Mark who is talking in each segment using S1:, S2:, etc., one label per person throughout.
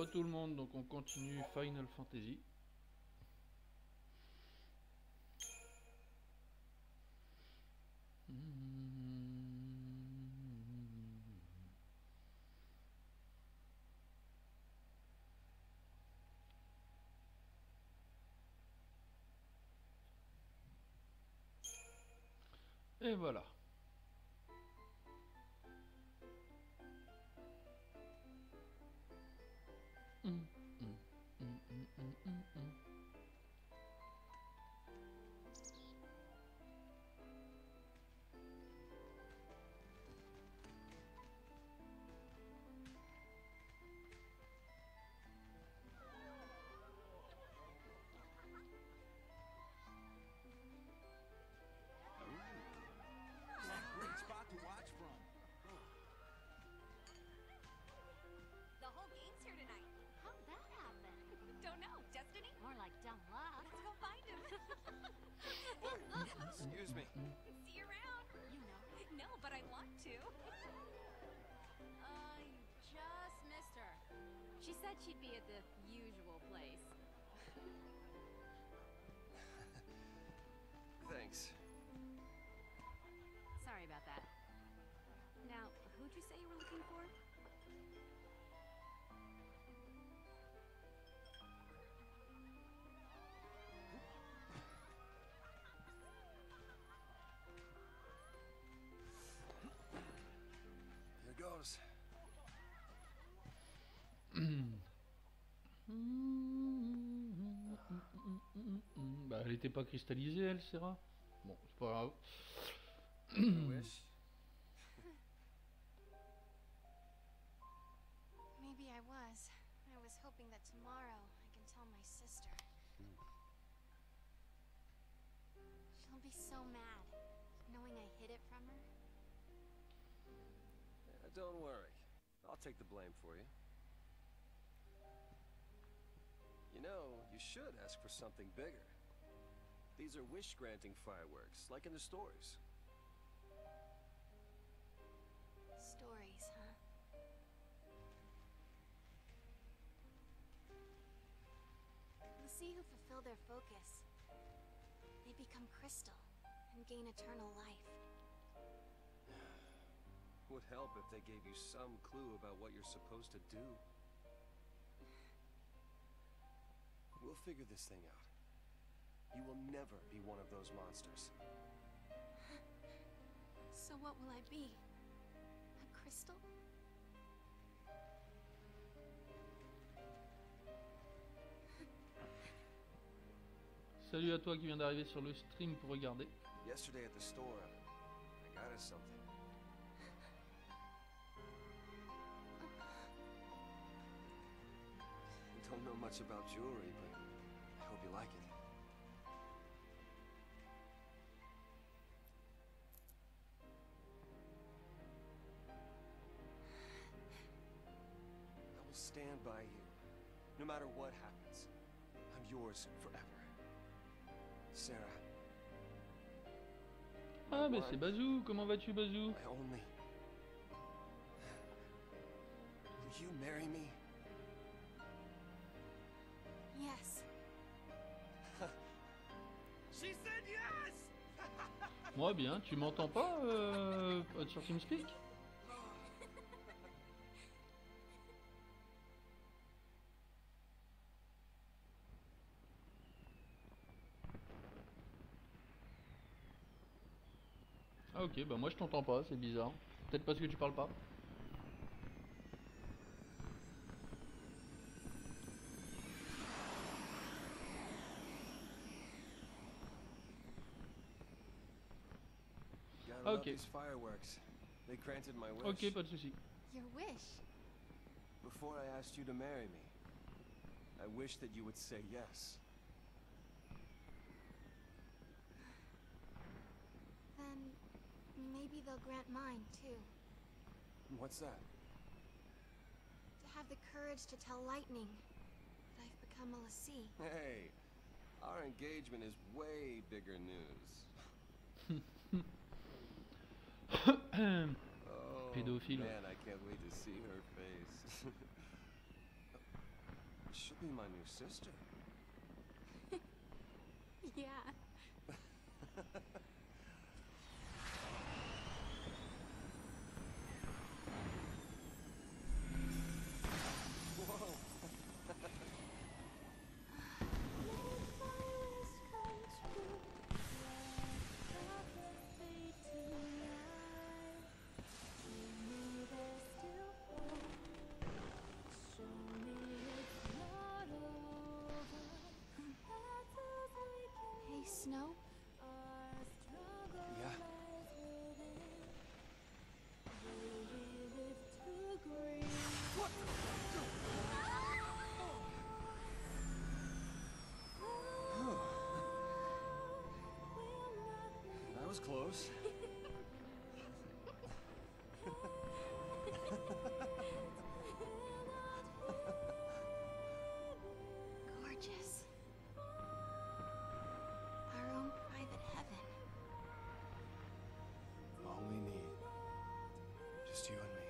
S1: Re tout le monde, donc on continue Final Fantasy. Et voilà.
S2: Great spot to watch from.
S3: The whole game's here tonight.
S4: How'd that happen?
S3: Don't know. Destiny?
S4: More like dumb luck.
S3: Let's go find him.
S5: Excuse me.
S3: See you around.
S4: You know.
S3: No, but I want to.
S4: You just missed her. She said she'd be at the usual place.
S5: Thanks.
S4: Sorry about that. Now, who'd you say you were looking for?
S5: Here goes.
S1: Bah, elle était pas cristallisée, elle, Serra. Bon, c'est pas grave.
S5: Wish.
S6: Maybe I was. I was hoping that tomorrow I can tell my sister. She'll be so mad, knowing I hid it from her.
S5: Yeah, don't worry. I'll take the blame for you. You know, you should ask for something bigger. These are wish-granting fireworks, like in the stories.
S6: Stories, huh? The sea who fulfill their focus, they become crystal and gain eternal life.
S5: Would help if they gave you some clue about what you're supposed to do. We'll figure this thing out. You will never be one of those monsters.
S6: So what will I be? A crystal?
S1: Salut à toi qui viens d'arriver sur le stream pour regarder.
S5: Yesterday at the store, I got us something. I don't know much about jewelry, but I hope you like it. I will stand by you, no matter what happens. I'm yours forever. Sarah.
S1: Ah, mais c'est Bazou. Comment vas-tu, Bazou?
S5: My only. Will you marry me?
S6: Yes.
S2: She said yes!
S1: Moi, bien. Tu m'entends pas sur TeamSpeak? Ah ok, bah moi je t'entends pas, c'est bizarre. Peut-être parce que tu parles pas.
S5: Gotta love
S1: Okay.
S5: these fireworks. They granted my wish.
S1: Ok, pas de soucis.
S6: Your wish.
S5: Before I asked you to marry me, I wished that you would say yes.
S6: Then maybe they'll grant mine too.
S5: What's that?
S6: To have the courage to tell Lightning that I've become a Lassie.
S5: Hey, our engagement is way bigger news. Oh,
S1: Pédophile.
S5: man, I can't wait to see her face. She'll be my new sister.
S6: Yeah.
S5: Whoa.
S6: Hey, Snow?
S5: Yeah. That was close.
S6: Gorgeous. Our own private heaven.
S5: All we need. Just you and me.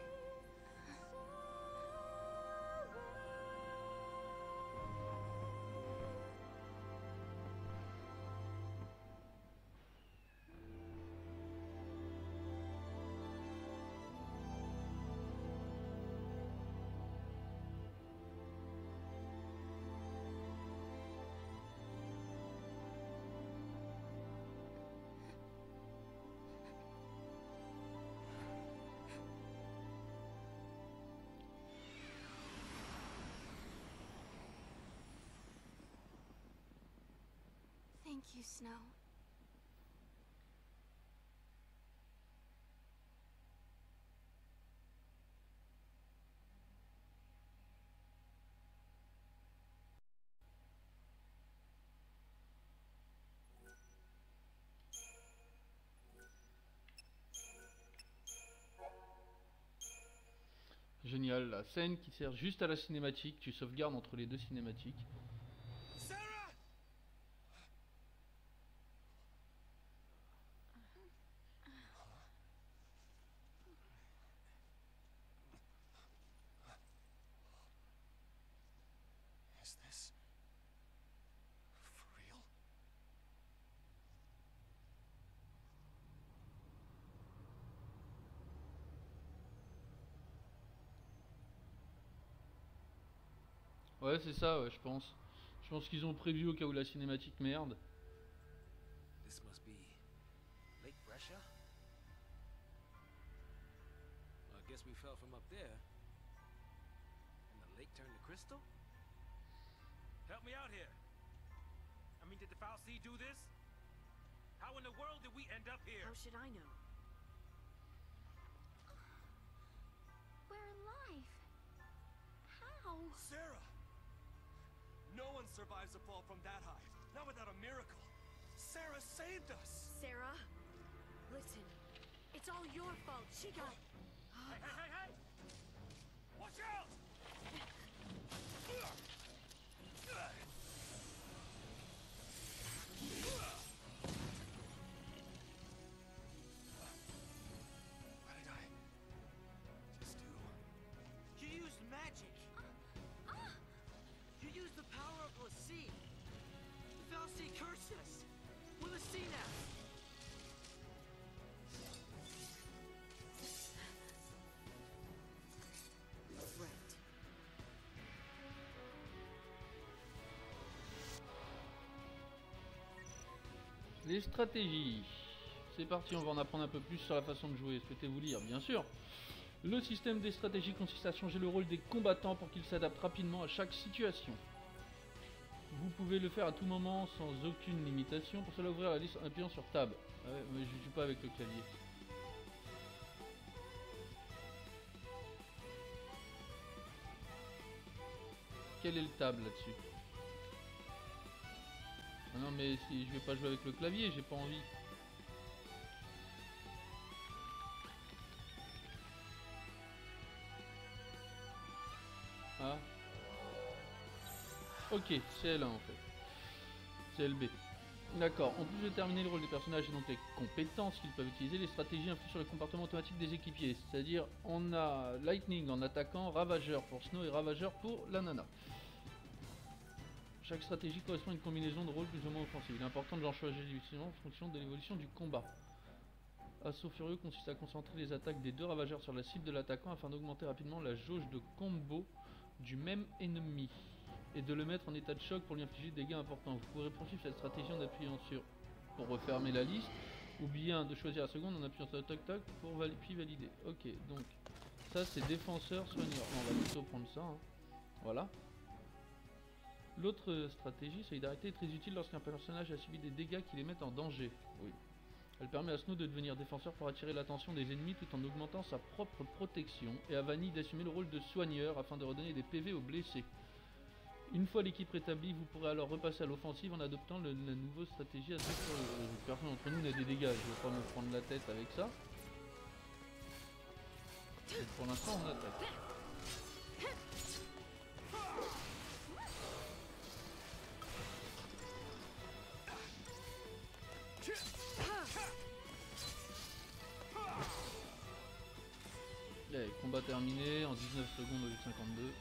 S6: Thank you, Snow.
S1: Génial, la scène qui sert juste à la cinématique, tu sauvegardes entre les deux cinématiques.
S2: Sarah!
S5: Is this for real?
S1: Ouais, c'est ça, ouais, je pense. Je pense qu'ils ont prévu au cas où la cinématique merde.
S2: This must be Lake Brescia? I guess we fell from up there. And the lake turned to crystal? Help me out here. I mean, did the Foul Sea do this? How in the world did we end up here?
S4: How should I know?
S6: We're alive. How?
S2: Sarah! No one survives a fall from that high. Not without a miracle. Sarah saved us!
S4: Sarah, listen. It's all your fault. She got...
S2: Hey, hey, hey, hey! Watch out!
S5: What did I just do?
S2: You used magic! You used the power of the sea! The Foul Sea cursed us! With a sea now!
S4: Right.
S1: Les stratégies. C'est parti, on va en apprendre un peu plus sur la façon de jouer. Souhaitez-vous lire? Bien sûr. Le système des stratégies consiste à changer le rôle des combattants pour qu'ils s'adaptent rapidement à chaque situation. Vous pouvez le faire à tout moment sans aucune limitation. Pour cela, ouvrir la liste en appuyant sur Tab. Ah ouais, mais je joue pas avec le clavier. Quel est le Tab là-dessus? Ah non, mais si je vais pas jouer avec le clavier, j'ai pas envie. Ah. Ok, c'est L1 en fait. C'est LB. D'accord, en plus de déterminer le rôle des personnages et donc les compétences qu'ils peuvent utiliser, les stratégies influent sur le comportement automatique des équipiers. C'est-à-dire, on a Lightning en attaquant, Ravageur pour Snow et Ravageur pour la nana. Chaque stratégie correspond à une combinaison de rôles plus ou moins offensive. Il est important de l'en choisir en fonction de l'évolution du combat. Assaut furieux consiste à concentrer les attaques des deux ravageurs sur la cible de l'attaquant afin d'augmenter rapidement la jauge de combo du même ennemi et de le mettre en état de choc pour lui infliger des dégâts importants. Vous pourrez poursuivre cette stratégie en appuyant sur pour refermer la liste ou bien de choisir la seconde en appuyant sur toc toc pour puis valider. Ok, donc ça c'est défenseur soigneur. On va plutôt prendre ça. Hein. Voilà. L'autre stratégie, solidarité, est très utile lorsqu'un personnage a subi des dégâts qui les mettent en danger. Oui. Elle permet à Snow de devenir défenseur pour attirer l'attention des ennemis tout en augmentant sa propre protection et à Vanille d'assumer le rôle de soigneur afin de redonner des PV aux blessés. Une fois l'équipe rétablie, vous pourrez alors repasser à l'offensive en adoptant la nouvelle stratégie à personne d'entre nous n'a des dégâts, je ne vais pas me prendre la tête avec ça. Donc pour l'instant on attaque. Allez, combat terminé en 19 secondes au lieu de 52.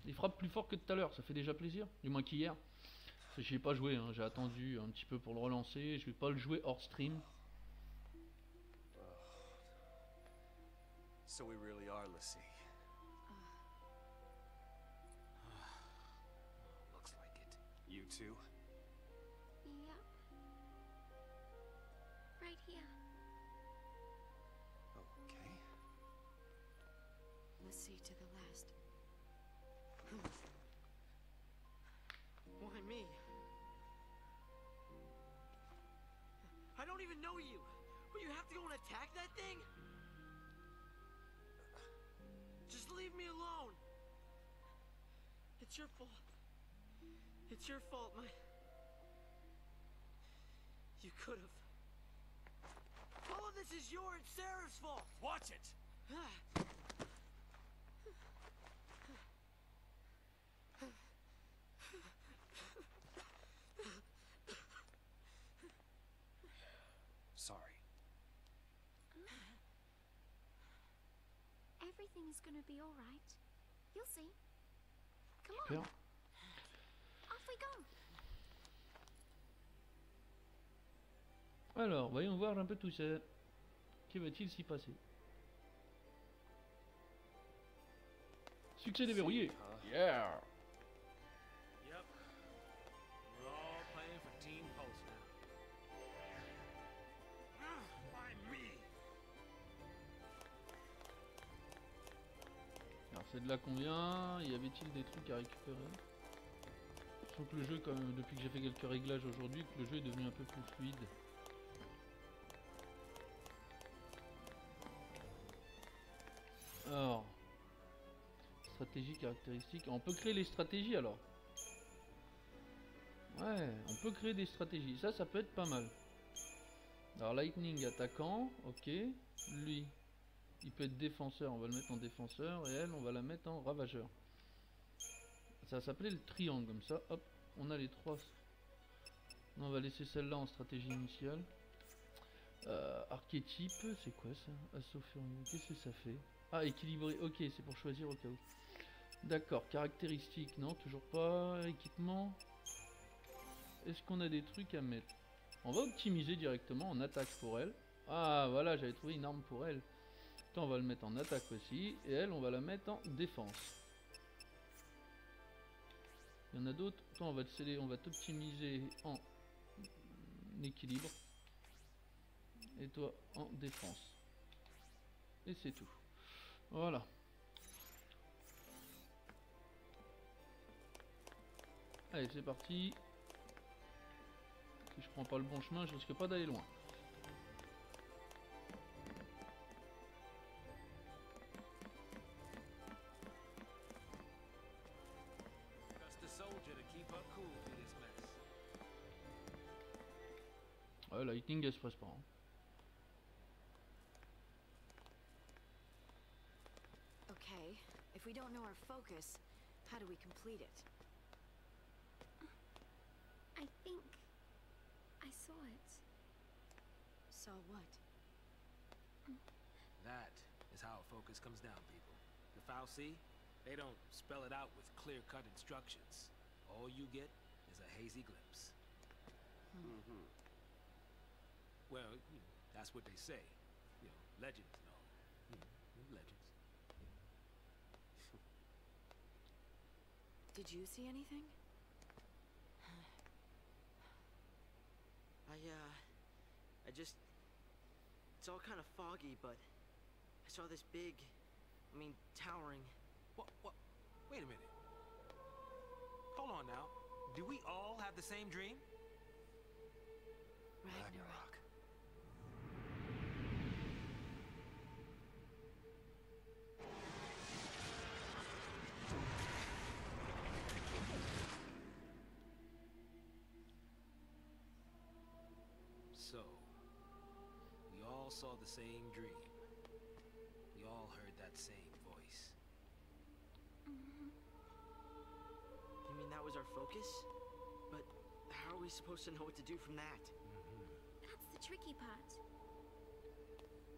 S1: Il frappe plus fort que tout à l'heure, ça fait déjà plaisir, du moins qu'hier. J'y ai pas joué, hein. J'ai attendu un petit peu pour le relancer, je vais pas le jouer hors stream.
S5: So we really are Lassie. Looks like it. You too?
S6: Yep. Right here.
S5: Okay.
S7: Lassie to the last. Why me? I don't even know you. But you have to go and attack that thing? Just leave me alone. It's your fault. It's your fault, You could have. All of this is your and Sarah's fault.
S2: Watch it!
S5: Sorry.
S6: Everything is gonna be all right. You'll see. Come on.
S1: Super.
S6: Off we go.
S1: Alors, voyons voir un peu tout ça. Que va-t-il s'y passer? Succès déverrouillé. Yeah.
S2: Yep. We're all playing for Team Post now. Why me?
S1: Alors c'est de là qu'on vient. Y avait-il des trucs à récupérer? Je trouve que le jeu, quand même, depuis que j'ai fait quelques réglages aujourd'hui, que le jeu est devenu un peu plus fluide. Alors, stratégie caractéristique. On peut créer les stratégies alors. Ouais, on peut créer des stratégies. Ça peut être pas mal. Alors Lightning attaquant, ok. Lui, il peut être défenseur, on va le mettre en défenseur. Et elle, on va la mettre en ravageur. Ça va s'appeler le triangle comme ça. Hop, on a les trois. On va laisser celle-là en stratégie initiale. Archétype, c'est quoi ça? Assaut furieux, qu'est-ce que ça fait? Ah, équilibré, ok, c'est pour choisir au cas où. D'accord, caractéristiques, non, toujours pas. Équipement. Est-ce qu'on a des trucs à mettre? On va optimiser directement en attaque pour elle. Ah, voilà, j'avais trouvé une arme pour elle. Attends, on va le mettre en attaque aussi. Et elle, on va la mettre en défense. Il y en a d'autres. Attends, on va t'optimiser en équilibre. Et toi en défense. Et c'est tout. Voilà. Allez, c'est parti. Si je prends pas le bon chemin, je risque pas d'aller loin.
S2: Trust the soldier to keep up cool through this mess.
S1: Ouais, Lightning elle se presse pas. Hein.
S7: Okay, if we don't know our focus, how do we complete it?
S6: I think I saw it.
S7: Saw what?
S2: That is is how a focus comes down, people. The Foul Sea, they don't spell it out with clear-cut instructions. All you get is a hazy glimpse.
S5: Mm-hmm.
S2: Well, that's what they say. Legends and all. Legends.
S7: Did you see anything? I just... It's all kind of foggy, but I saw this big, towering...
S2: What? Wait a minute. Hold on now. Do we all have the same dream?
S7: Ragnarok.
S2: So, we all saw the same dream. We all heard that same voice.
S7: You mean that was our focus? But how are we supposed to know what to do from that?
S4: That's the tricky part.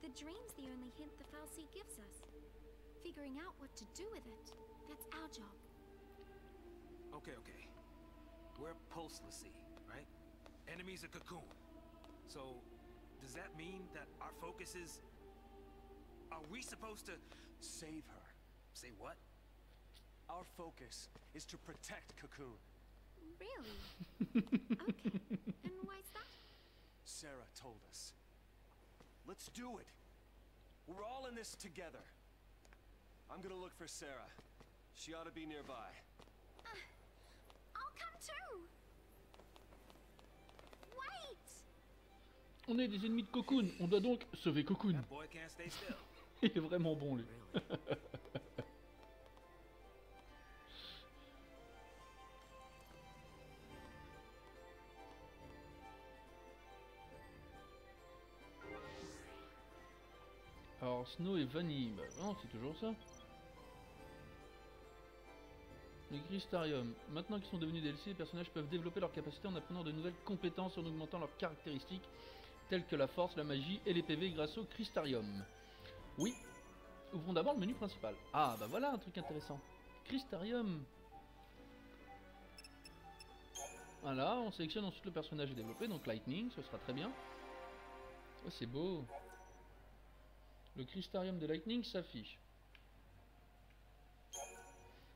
S4: The dream's the only hint the Foul Sea gives us. Figuring out what to do with it, that's our job.
S2: Okay. We're Pulseless Sea, right? Enemy's a Cocoon. So, does that mean that our focus is... Are we supposed to...
S5: Save her.
S2: Say what?
S5: Our focus is to protect Cocoon.
S4: Really? Okay. And why's that?
S5: Sarah told us. Let's do it. We're all in this together. I'm gonna look for Sarah. She ought to be nearby.
S4: I'll come too. Wait!
S1: On est des ennemis de Cocoon, on doit donc sauver Cocoon.
S2: That boy can't stay still.
S1: Il est vraiment bon lui.
S7: Really?
S1: Alors Snow et Vanille, bah non c'est toujours ça. Les Crystarium. Maintenant qu'ils sont devenus DLC, les personnages peuvent développer leurs capacités en apprenant de nouvelles compétences et en augmentant leurs caractéristiques telles que la force, la magie et les PV grâce au Crystarium. Oui. Ouvrons d'abord le menu principal. Ah bah voilà un truc intéressant. Crystarium. Voilà, on sélectionne ensuite le personnage à développer, donc Lightning, ce sera très bien. Oh c'est beau. Le Crystarium de Lightning s'affiche.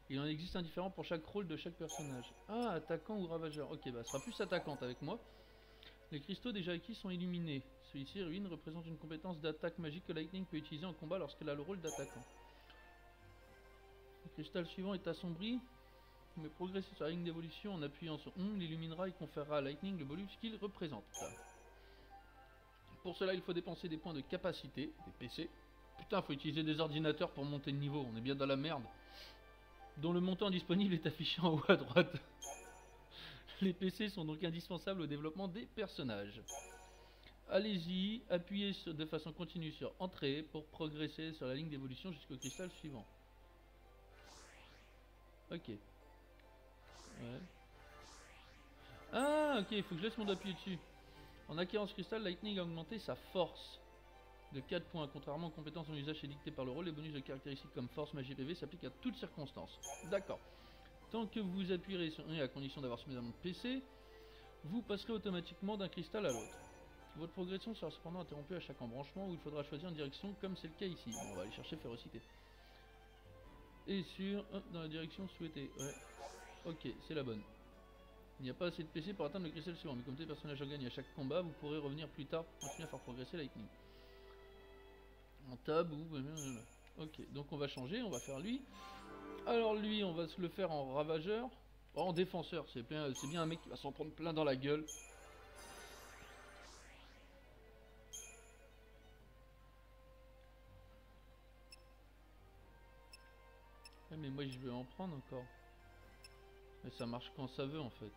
S1: Il en existe un différent pour chaque rôle de chaque personnage. Ah, attaquant ou ravageur. Ok, bah ce sera plus attaquante avec moi. Les cristaux déjà acquis sont illuminés. Celui-ci, Ruine, représente une compétence d'attaque magique que Lightning peut utiliser en combat lorsqu'elle a le rôle d'attaquant. Le cristal suivant est assombri. Mais progresser sur la ligne d'évolution en appuyant sur On l'illuminera et conférera à Lightning le bonus qu'il représente. Pour cela, il faut dépenser des points de capacité, des PC. Putain, faut utiliser des ordinateurs pour monter de niveau, on est bien dans la merde. Dont le montant disponible est affiché en haut à droite. Les PC sont donc indispensables au développement des personnages. Allez-y, appuyez de façon continue sur Entrée pour progresser sur la ligne d'évolution jusqu'au cristal suivant. Ok. Ouais. Ah, ok, il faut que je laisse mon doigt appuyer dessus. En acquérant ce cristal, Lightning a augmenté sa force de 4 points. Contrairement aux compétences en usage édictées par le rôle, les bonus de caractéristiques comme force, magie, PV s'appliquent à toutes circonstances. D'accord. Tant que vous appuierez sur 1 et à condition d'avoir suffisamment de PC, vous passerez automatiquement d'un cristal à l'autre. Votre progression sera cependant interrompue à chaque embranchement où il faudra choisir une direction comme c'est le cas ici. Bon, on va aller chercher férocité. Et sur... dans la direction souhaitée. Ouais. Ok, c'est la bonne. Il n'y a pas assez de PC pour atteindre le cristal suivant, mais comme tous les personnages gagnent à chaque combat, vous pourrez revenir plus tard pour continuer à faire progresser Lightning. En tab ou... Ok, donc on va changer, on va faire lui. Alors lui, on va se le faire en ravageur. Oh, en défenseur, c'est bien un mec qui va s'en prendre plein dans la gueule. Ouais, mais moi je vais en prendre encore. Mais ça marche quand ça veut en fait.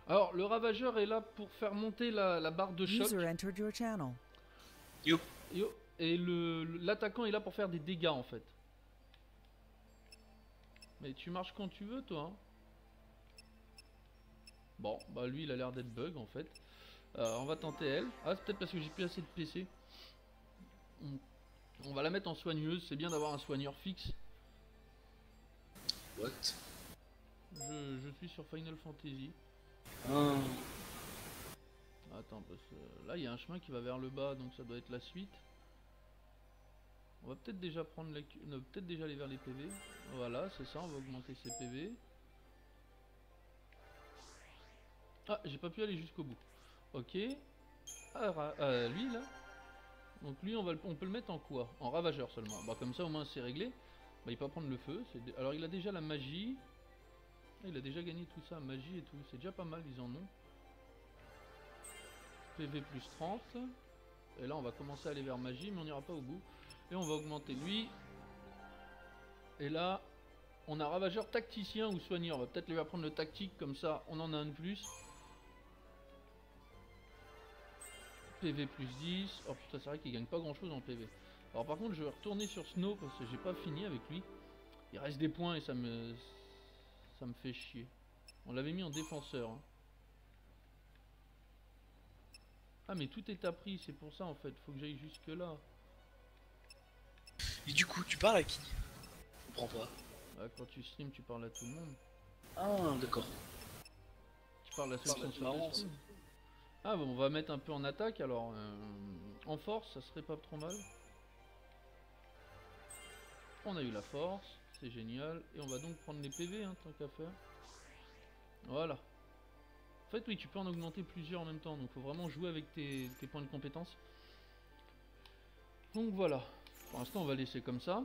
S1: Alors, le ravageur est là pour faire monter la barre de choc.
S8: User entered your channel.
S1: Yo. Et l'attaquant est là pour faire des dégâts en fait. Mais tu marches quand tu veux toi. Hein. Bon, bah lui il a l'air d'être bug en fait. On va tenter elle. Ah, c'est peut-être parce que j'ai plus assez de PC. On va la mettre en soigneuse, c'est bien d'avoir un soigneur fixe.
S8: What?
S1: Je suis sur Final Fantasy.
S8: Ah.
S1: Attends, parce que là il y a un chemin qui va vers le bas, donc ça doit être la suite. On va peut-être déjà prendre la... On va peut-être déjà aller vers les PV. Voilà, c'est ça, on va augmenter ses PV. Ah, j'ai pas pu aller jusqu'au bout. Ok. Lui là. Donc lui on peut le mettre en quoi? En ravageur seulement. Bah comme ça au moins c'est réglé. Bah il peut pas prendre le feu. Alors il a déjà la magie. Il a déjà gagné tout ça, magie et tout. C'est déjà pas mal, ils en ont. PV plus 30. Et là on va commencer à aller vers magie, mais on n'ira pas au bout. Et on va augmenter lui. Et là, on a ravageur tacticien ou soigneur. On va peut-être lui apprendre le tactique, comme ça on en a un de plus. PV plus 10. Oh putain, c'est vrai qu'il gagne pas grand chose en PV. Alors par contre je vais retourner sur Snow parce que j'ai pas fini avec lui. Il reste des points et ça me fait chier. On l'avait mis en défenseur hein. Ah mais tout est appris, c'est pour ça en fait. Faut que j'aille jusque là.
S8: Et du coup, tu parles à qui? Je comprends pas.
S1: Bah, quand tu stream tu parles à tout le monde.
S8: Ah, d'accord.
S1: Tu parles à ceux qui sont
S8: C'est
S1: sur
S8: marrant,
S1: le stream. Ah bon, on va mettre un peu en attaque alors. En force, ça serait pas trop mal. On a eu la force, c'est génial. Et on va donc prendre les PV, hein, tant qu'à faire. Voilà. En fait, oui, tu peux en augmenter plusieurs en même temps. Donc, faut vraiment jouer avec tes points de compétence. Donc, voilà. Pour l'instant, on va laisser comme ça.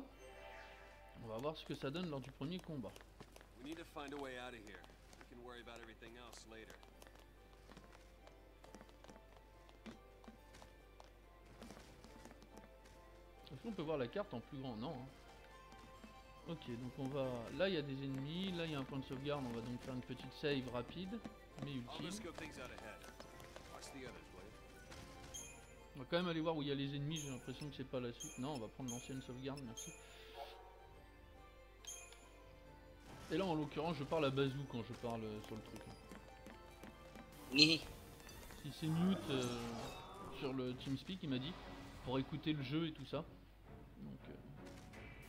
S1: On va voir ce que ça donne lors du premier combat.
S5: We need to find a way out of here. We can worry about everything else later.
S1: Est-ce qu'on peut voir la carte en plus grand? Non. Hein. Ok, donc on va... Là, il y a des ennemis. Là, il y a un point de sauvegarde. On va donc faire une petite save rapide, mais
S5: I'll
S1: utile.
S5: just scope things out ahead. Watch the others, will you?
S1: On va quand même aller voir où il y a les ennemis. J'ai l'impression que c'est pas la suite. Non, on va prendre l'ancienne sauvegarde, merci. Et là, en l'occurrence, je parle à Bazou quand je parle sur le truc.
S8: Ni.
S1: Si c'est mute sur le TeamSpeak, il m'a dit, pour écouter le jeu et tout ça. Donc,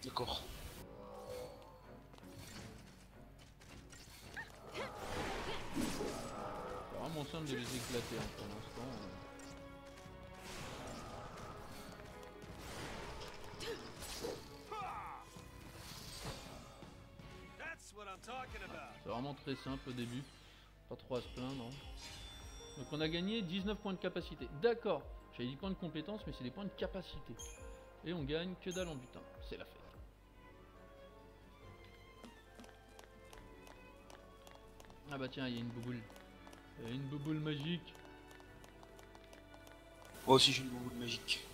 S8: D'accord.
S1: c'est vraiment simple de les éclater hein, pour l'instant.
S5: That's what I'm talking about.
S1: C'est vraiment très simple au début. Pas trop à se plaindre. Hein. Donc on a gagné 19 points de capacité. D'accord. J'avais dit points de compétence, mais c'est des points de capacité. Et on gagne que dalle en butin. C'est la fête. Ah bah tiens, il y a une bouboule. Il y a une bouboule magique.
S8: Moi aussi j'ai une boule magique.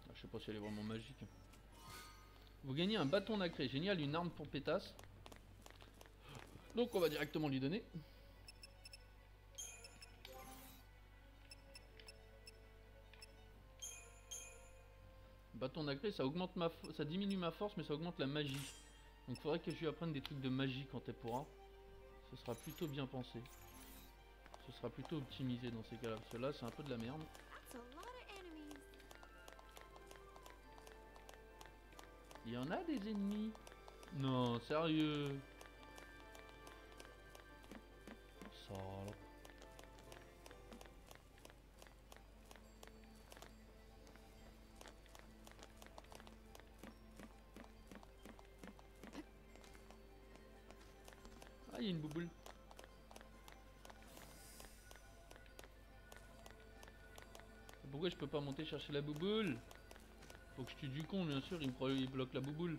S1: Ah, je sais pas si elle est vraiment magique. Vous gagnez un bâton nacré. Génial, une arme pour pétasse. Donc on va directement lui donner. Bâton nacré, ça augmente ça diminue ma force, mais ça augmente la magie. Donc il faudrait que je lui apprenne des trucs de magie quand elle pourra. Ce sera plutôt bien pensé. Ce sera plutôt optimisé dans ces cas-là. Parce que là, c'est un peu de la merde.
S4: That's a lot of enemies.
S1: Il y en a des ennemis. Non, sérieux. Salope. Ah, il y a une bouboule. Pourquoi je peux pas monter chercher la bouboule? Faut que je tue du con, bien sûr, il bloque la bouboule.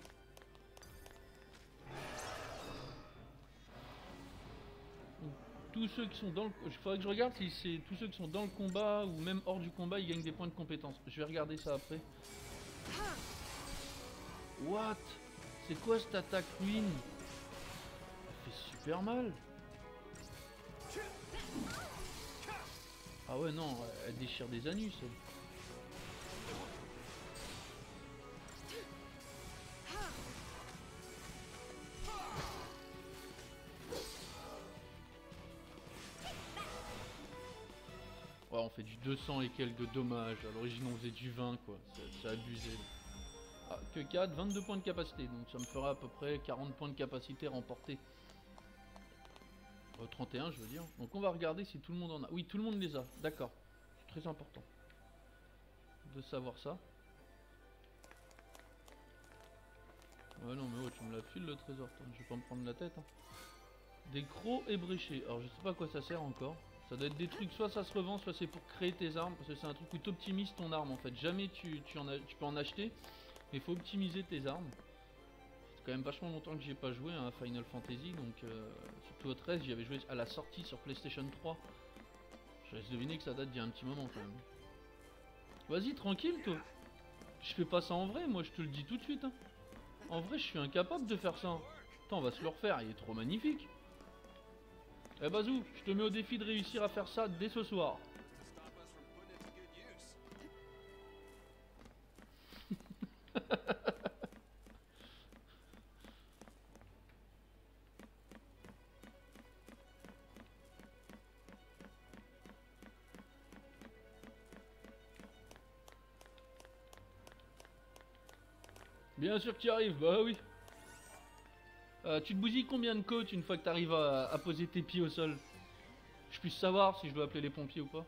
S1: Tous ceux qui sont dans le... Il faudrait que je regarde si c'est tous ceux qui sont dans le combat ou même hors du combat, ils gagnent des points de compétence. Je vais regarder ça après. What? C'est quoi cette attaque ruine? Elle fait super mal. Ah ouais non, elle déchire des anus. Elle. on fait du 200 et quelques de dommages. À l'origine, on faisait du 20, quoi. C'est abusé. Ah, que 4, 22 points de capacité. Donc ça me fera à peu près 40 points de capacité remportés. 31, je veux dire. Donc on va regarder si tout le monde en a. Oui, tout le monde les a. D'accord. C'est très important de savoir ça. Ouais, non, mais ouais, tu me la files le trésor. Je vais pas me prendre la tête. Hein. Des crocs ébréchés. Alors je sais pas à quoi ça sert encore. Ça doit être des trucs, soit ça se revend, soit c'est pour créer tes armes. Parce que c'est un truc où tu optimises ton arme en fait. Jamais tu peux en acheter. Mais il faut optimiser tes armes. C'est quand même vachement longtemps que j'ai pas joué à Final Fantasy. Donc surtout au 13, j'y avais joué à la sortie sur PlayStation 3. Je laisse deviner que ça date d'il y a un petit moment quand même. Vas-y, tranquille toi. Je fais pas ça en vrai, moi je te le dis tout de suite. Hein. En vrai, je suis incapable de faire ça. Attends, on va se le refaire, il est trop magnifique. Eh Bazou, je te mets au défi de réussir à faire ça dès ce soir. Bien sûr que tu y arrives, bah oui. Tu te bousilles combien de côtes une fois que tu arrives à poser tes pieds au sol? Je puisse savoir si je dois appeler les pompiers ou pas.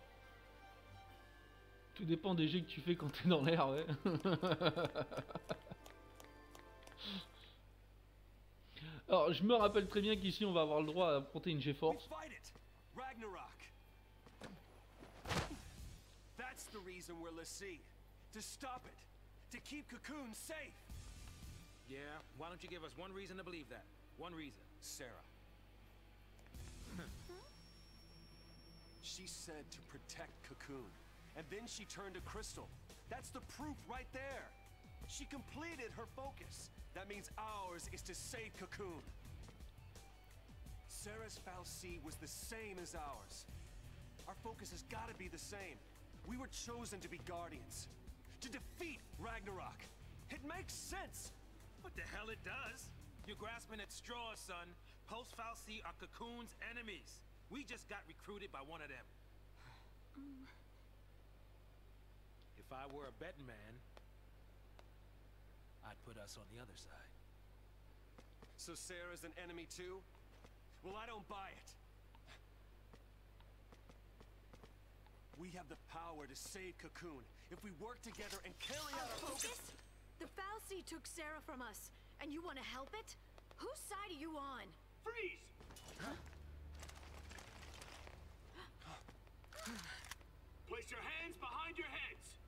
S1: Tout dépend des jets que tu fais quand t'es dans l'air, ouais. Alors, je me rappelle très bien qu'ici on va avoir le droit à affronter une G-Force.
S5: Ragnarok. That's the reason we're l'Cie. To stop it. To keep Cocoon safe.
S2: Yeah, why don't you give us one reason to believe that? One reason.
S5: Sarah. She said to protect Cocoon. And then she turned to Crystal. That's the proof right there. She completed her focus. That means ours is to save Cocoon. Sarah's fal'Cie was the same as ours. Our focus has got to be the same. We were chosen to be guardians. To defeat Ragnarok. It makes sense.
S2: What the hell it does? You're grasping at straws, son. Post fal'Cie are Cocoon's enemies. We just got recruited by one of them. If I were a betting man, I'd put us on the other side.
S5: So Sarah's an enemy too? Well, I don't buy it. We have the power to save Cocoon if we work together and carry out our focus.
S9: The fal'Cie took Sarah from us, and you want to help it? Whose side are you on?
S2: Freeze!
S5: Huh?
S2: Place your hands behind your heads!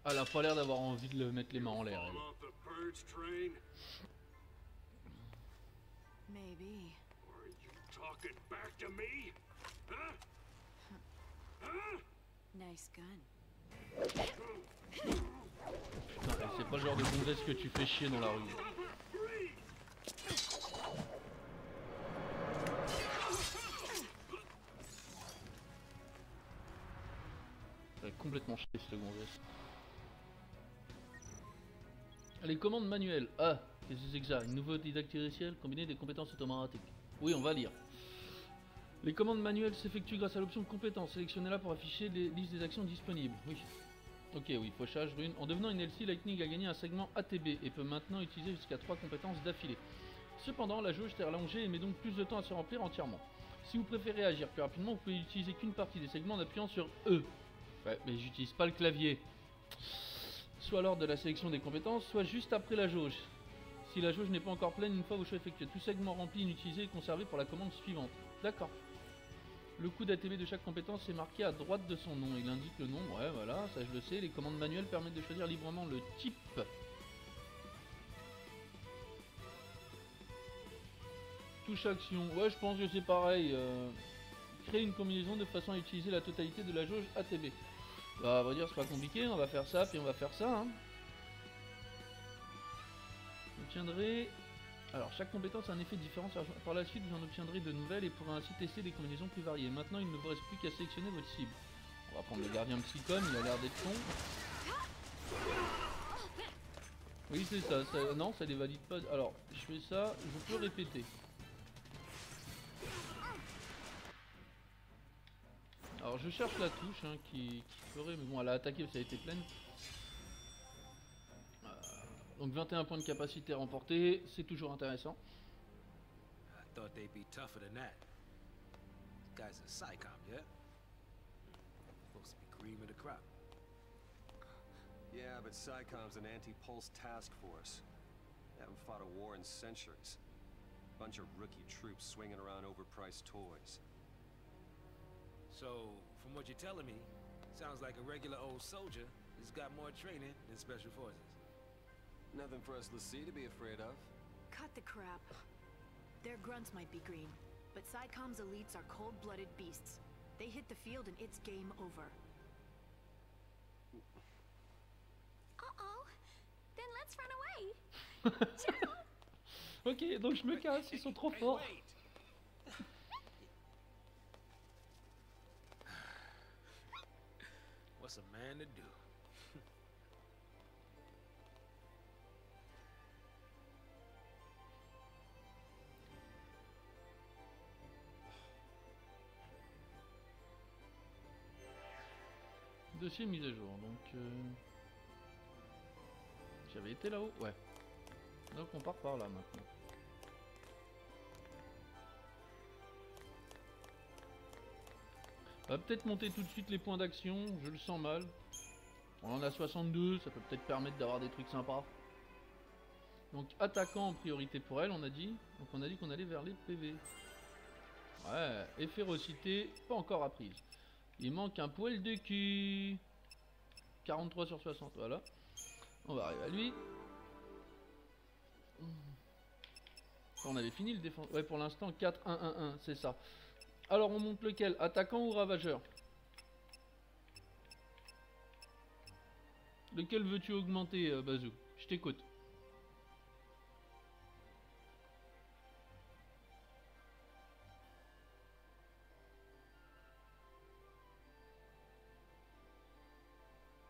S1: Elle a pas l'air d'avoir envie de le mettre les mains en l'air.
S9: Maybe.
S2: Are you talking back to me? Huh? Huh?
S9: Nice gun.
S1: Putain, c'est pas le genre de gonzesse que tu fais chier dans la rue. Elle est complètement chier cette gonzesse. Les commandes manuelles. Ah, qu'est-ce que c'est que ça? Une nouveauté didacticielle combinée des compétences automatiques. Oui, on va lire. Les commandes manuelles s'effectuent grâce à l'option compétences. Sélectionnez-la pour afficher les listes des actions disponibles. Oui. Ok, oui, fauchage, rune. En devenant une LC, Lightning a gagné un segment ATB et peut maintenant utiliser jusqu'à 3 compétences d'affilée. Cependant, la jauge est allongée et met donc plus de temps à se remplir entièrement. Si vous préférez agir plus rapidement, vous pouvez utiliser qu'une partie des segments en appuyant sur E. Ouais, mais j'utilise pas le clavier. Soit lors de la sélection des compétences, soit juste après la jauge. Si la jauge n'est pas encore pleine, une fois vos choix effectués, tout segment rempli, inutilisé est conservé pour la commande suivante. D'accord. Le coût d'ATB de chaque compétence est marqué à droite de son nom. Il indique le nom, ouais voilà, ça je le sais. Les commandes manuelles permettent de choisir librement le type. Touche action, ouais je pense que c'est pareil. Créer une combinaison de façon à utiliser la totalité de la jauge ATB. Bah, à vrai dire, c'est pas compliqué, on va faire ça, puis on va faire ça. Hein. Vous obtiendrez... Alors, chaque compétence a un effet différent. Par la suite, vous en obtiendrez de nouvelles et pourrez ainsi tester des combinaisons plus variées. Maintenant, il ne vous reste plus qu'à sélectionner votre cible. On va prendre le gardien psychom, il a l'air d'être con. Oui, c'est ça, non, ça les valide pas. Alors, je fais ça, je peux répéter. Alors je cherche la touche hein, qui ferait, mais bon elle a attaqué parce qu'elle était pleine. Donc 21 points de capacité remportés, c'est toujours intéressant.
S2: I thought they'd be tougher than that. This guy's a psychop, yeah? Supposed to be cream of the crop.
S5: Yeah, but SciCom's an anti-pulse task force. They haven't fought a war in centuries. Bunch of rookie troops swinging around overpriced toys.
S2: So, from what you're telling me, sounds like a regular old soldier has got more training than special forces.
S5: Nothing for us Lassie to be afraid of.
S9: Cut the crap. Their grunts might be green, but SciCom's elites are cold-blooded beasts. They hit the field and it's game over.
S4: Uh-oh. Then let's run away. Ciao.
S1: Ok, donc je me casse, ils sont trop forts.
S2: Wait! What's a man to do?
S1: Dossier mis à jour, donc j'avais été là-haut, ouais. Donc on part par là maintenant. On va peut-être monter tout de suite les points d'action, je le sens mal. On en a 62, ça peut peut-être permettre d'avoir des trucs sympas. Donc attaquant en priorité pour elle, on a dit. Donc on a dit qu'on allait vers les PV. Ouais, et férocité, pas encore apprise. Il manque un poil de cul. 43 sur 60, voilà. On va arriver à lui. On avait fini le défense. Ouais, pour l'instant, 4-1-1-1, c'est ça. Alors, on monte lequel? Attaquant ou ravageur? Lequel veux-tu augmenter, Bazou? Je t'écoute.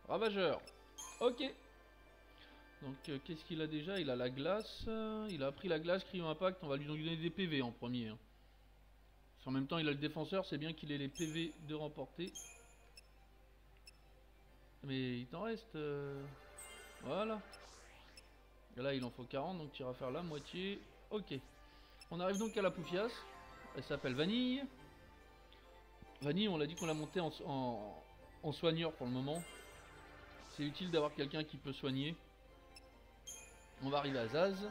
S1: Ravageur. Ok. Donc qu'est-ce qu'il a déjà? Il a la glace. Il a appris la glace, crayon impact. On va lui donner des PV en premier. Hein. En même temps il a le défenseur. C'est bien qu'il ait les PV de remporter. Mais il t'en reste. Voilà. Et là il en faut 40. Donc tu iras faire la moitié. Ok. On arrive donc à la poufiasse. Elle s'appelle Vanille. Vanille, on l'a dit qu'on l'a montée en soigneur pour le moment. C'est utile d'avoir quelqu'un qui peut soigner. On va arriver à Zaz.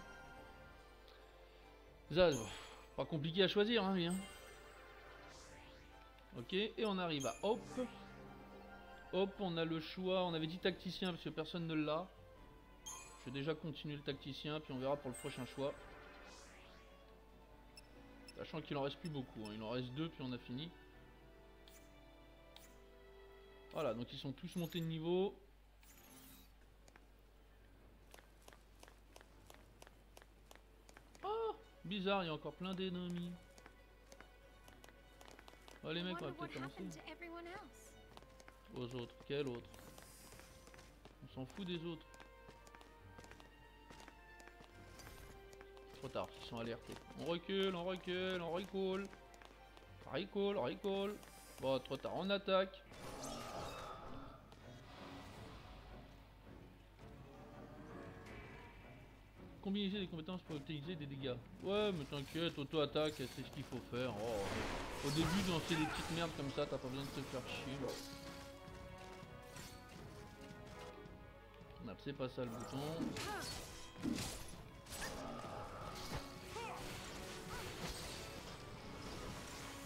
S1: Zaz, pas compliqué à choisir, hein, lui. Hein. Ok, et on arrive à Hop. Hop, on a le choix. On avait dit tacticien parce que personne ne l'a. Je vais déjà continuer le tacticien, puis on verra pour le prochain choix. Sachant qu'il en reste plus beaucoup. Hein. Il en reste 2, puis on a fini. Voilà, donc ils sont tous montés de niveau. Bizarre, il y a encore plein d'ennemis. Oh les mecs, on va peut-être commencer. Aux autres, quel autre? On s'en fout des autres. Trop tard, ils sont alertés. On recule, on recule, on recule. On recule, on recule. Bon, trop tard, on attaque. Combiner des compétences pour utiliser des dégâts. Ouais, mais t'inquiète, auto-attaque, c'est ce qu'il faut faire. Oh, au début, de lancer des petites merdes comme ça, t'as pas besoin de te faire chier. Non, c'est pas ça le bouton.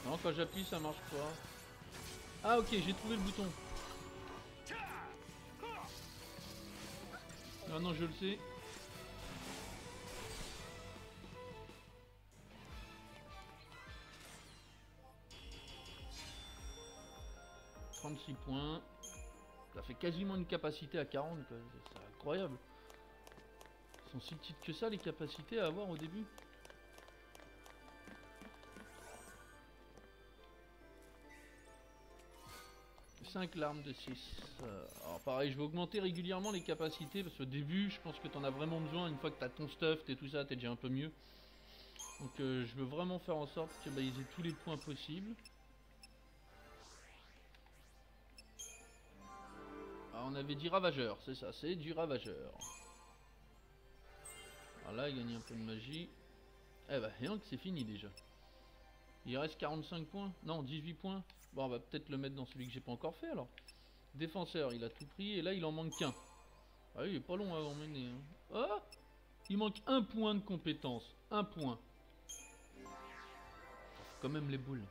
S1: Non, quand j'appuie, ça marche pas. Ah, ok, j'ai trouvé le bouton. Maintenant, je le sais. 36 points. Ça fait quasiment une capacité à 40, c'est incroyable. Ils sont si petites que ça les capacités à avoir au début. « 5 larmes de 6. Alors pareil, je vais augmenter régulièrement les capacités parce qu'au début, je pense que tu en as vraiment besoin. Une fois que tu as ton stuff et tout ça, tu es déjà un peu mieux. Donc je veux vraiment faire en sorte qu'ils aient tous les points possibles. on avait dit ravageur, c'est ça, c'est du ravageur. Alors là, il gagne un peu de magie. Eh bah, rien que c'est fini déjà. Il reste 45 points. Non, 18 points. Bon, on va peut-être le mettre dans celui que j'ai pas encore fait alors. Défenseur, il a tout pris et là, il en manque qu'un. Ah, il est pas long à emmener. Hein. Oh, il manque un point de compétence. Un point. Quand même les boules.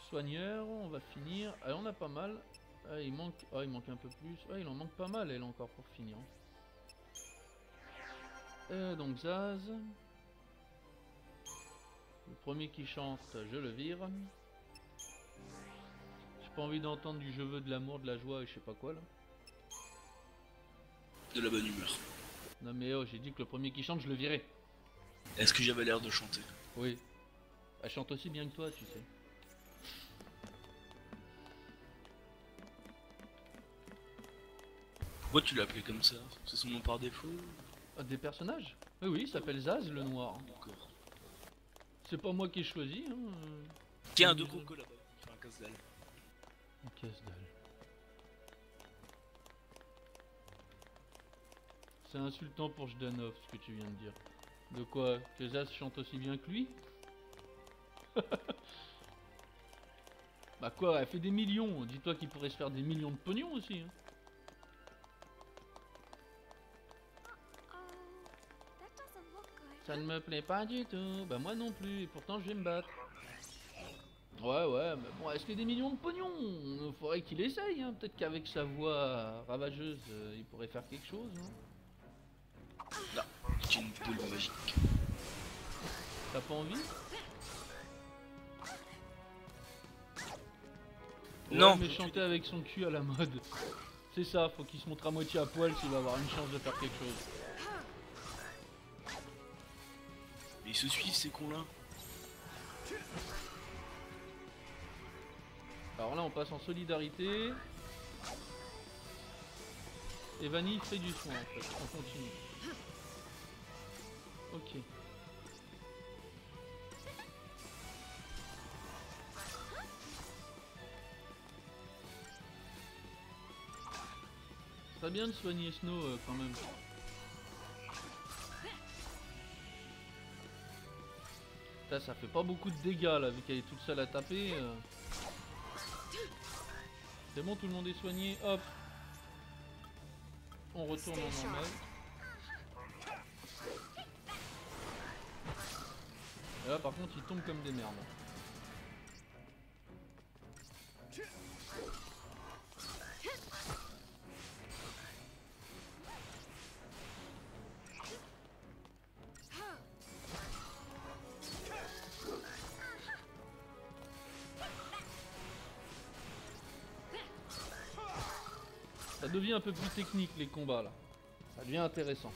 S1: Soigneur, on va finir. Allez, on a pas mal. Ah, il manque un peu plus. Ah, il en manque pas mal, elle encore pour finir. Donc Zaz. Le premier qui chante, je le vire. J'ai pas envie d'entendre du je veux, de l'amour, de la joie et je sais pas quoi là.
S8: De la bonne humeur.
S1: Non mais oh, j'ai dit que le premier qui chante, je le virais.
S8: Est-ce que j'avais l'air de chanter?
S1: Oui. Elle chante aussi bien que toi, tu sais.
S8: Pourquoi tu l'as appelé comme ça? C'est son nom par défaut?
S1: Des personnages? Oui, oui, il s'appelle Zaz le noir.
S8: D'accord.
S1: C'est pas moi qui ai choisi. Hein.
S8: Tiens, 2 crocos là-bas. Sur un casse-dalle.
S1: Un casse-dalle. C'est insultant pour Jdanov ce que tu viens de dire. De quoi? Que Zaz chante aussi bien que lui? Bah quoi, elle fait des millions. Dis-toi qu'il pourrait se faire des millions de pognon aussi. Hein. Ça ne me plaît pas du tout. Bah moi non plus. Et pourtant je vais me battre. Ouais, mais bon, est-ce que des millions de pognon? Il faudrait qu'il essaye. Hein. Peut-être qu'avec sa voix ravageuse, il pourrait faire quelque chose. Hein.
S8: Là, c'est une boule magique.
S1: T'as pas envie?
S8: Non.
S1: Ouais, mais chanter avec son cul à la mode. C'est ça, faut qu'il se montre à moitié à poil s'il va avoir une chance de faire quelque chose.
S8: Mais ils se suivent ces cons là.
S1: Alors là on passe en solidarité. Et Vanille fait du soin en fait, on continue. Ok. Très bien de soigner Snow quand même. Putain, ça fait pas beaucoup de dégâts là vu qu'elle est toute seule à taper. C'est bon, tout le monde est soigné, hop. On retourne en normal. Et là par contre ils tombent comme des merdes. Ça devient un peu plus technique les combats là. Ça devient intéressant.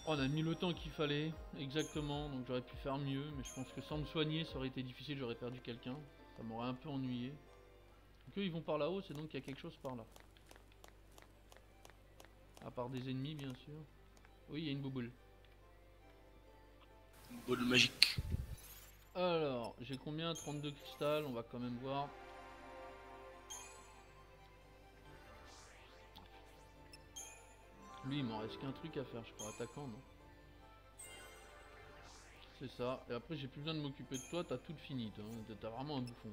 S1: On a mis le temps qu'il fallait, exactement, donc j'aurais pu faire mieux, mais je pense que sans me soigner ça aurait été difficile, j'aurais perdu quelqu'un. Ça m'aurait un peu ennuyé. Donc eux ils vont par là-haut, c'est donc qu'il y a quelque chose par là. À part des ennemis bien sûr. Oui, il y a une bouboule.
S8: Une boule magique.
S1: Alors, j'ai combien? 32 cristal, on va quand même voir. Lui, il m'en reste qu'un truc à faire, je crois. Attaquant, non? C'est ça. Et après, j'ai plus besoin de m'occuper de toi, t'as tout fini, toi. T'as vraiment un bouffon.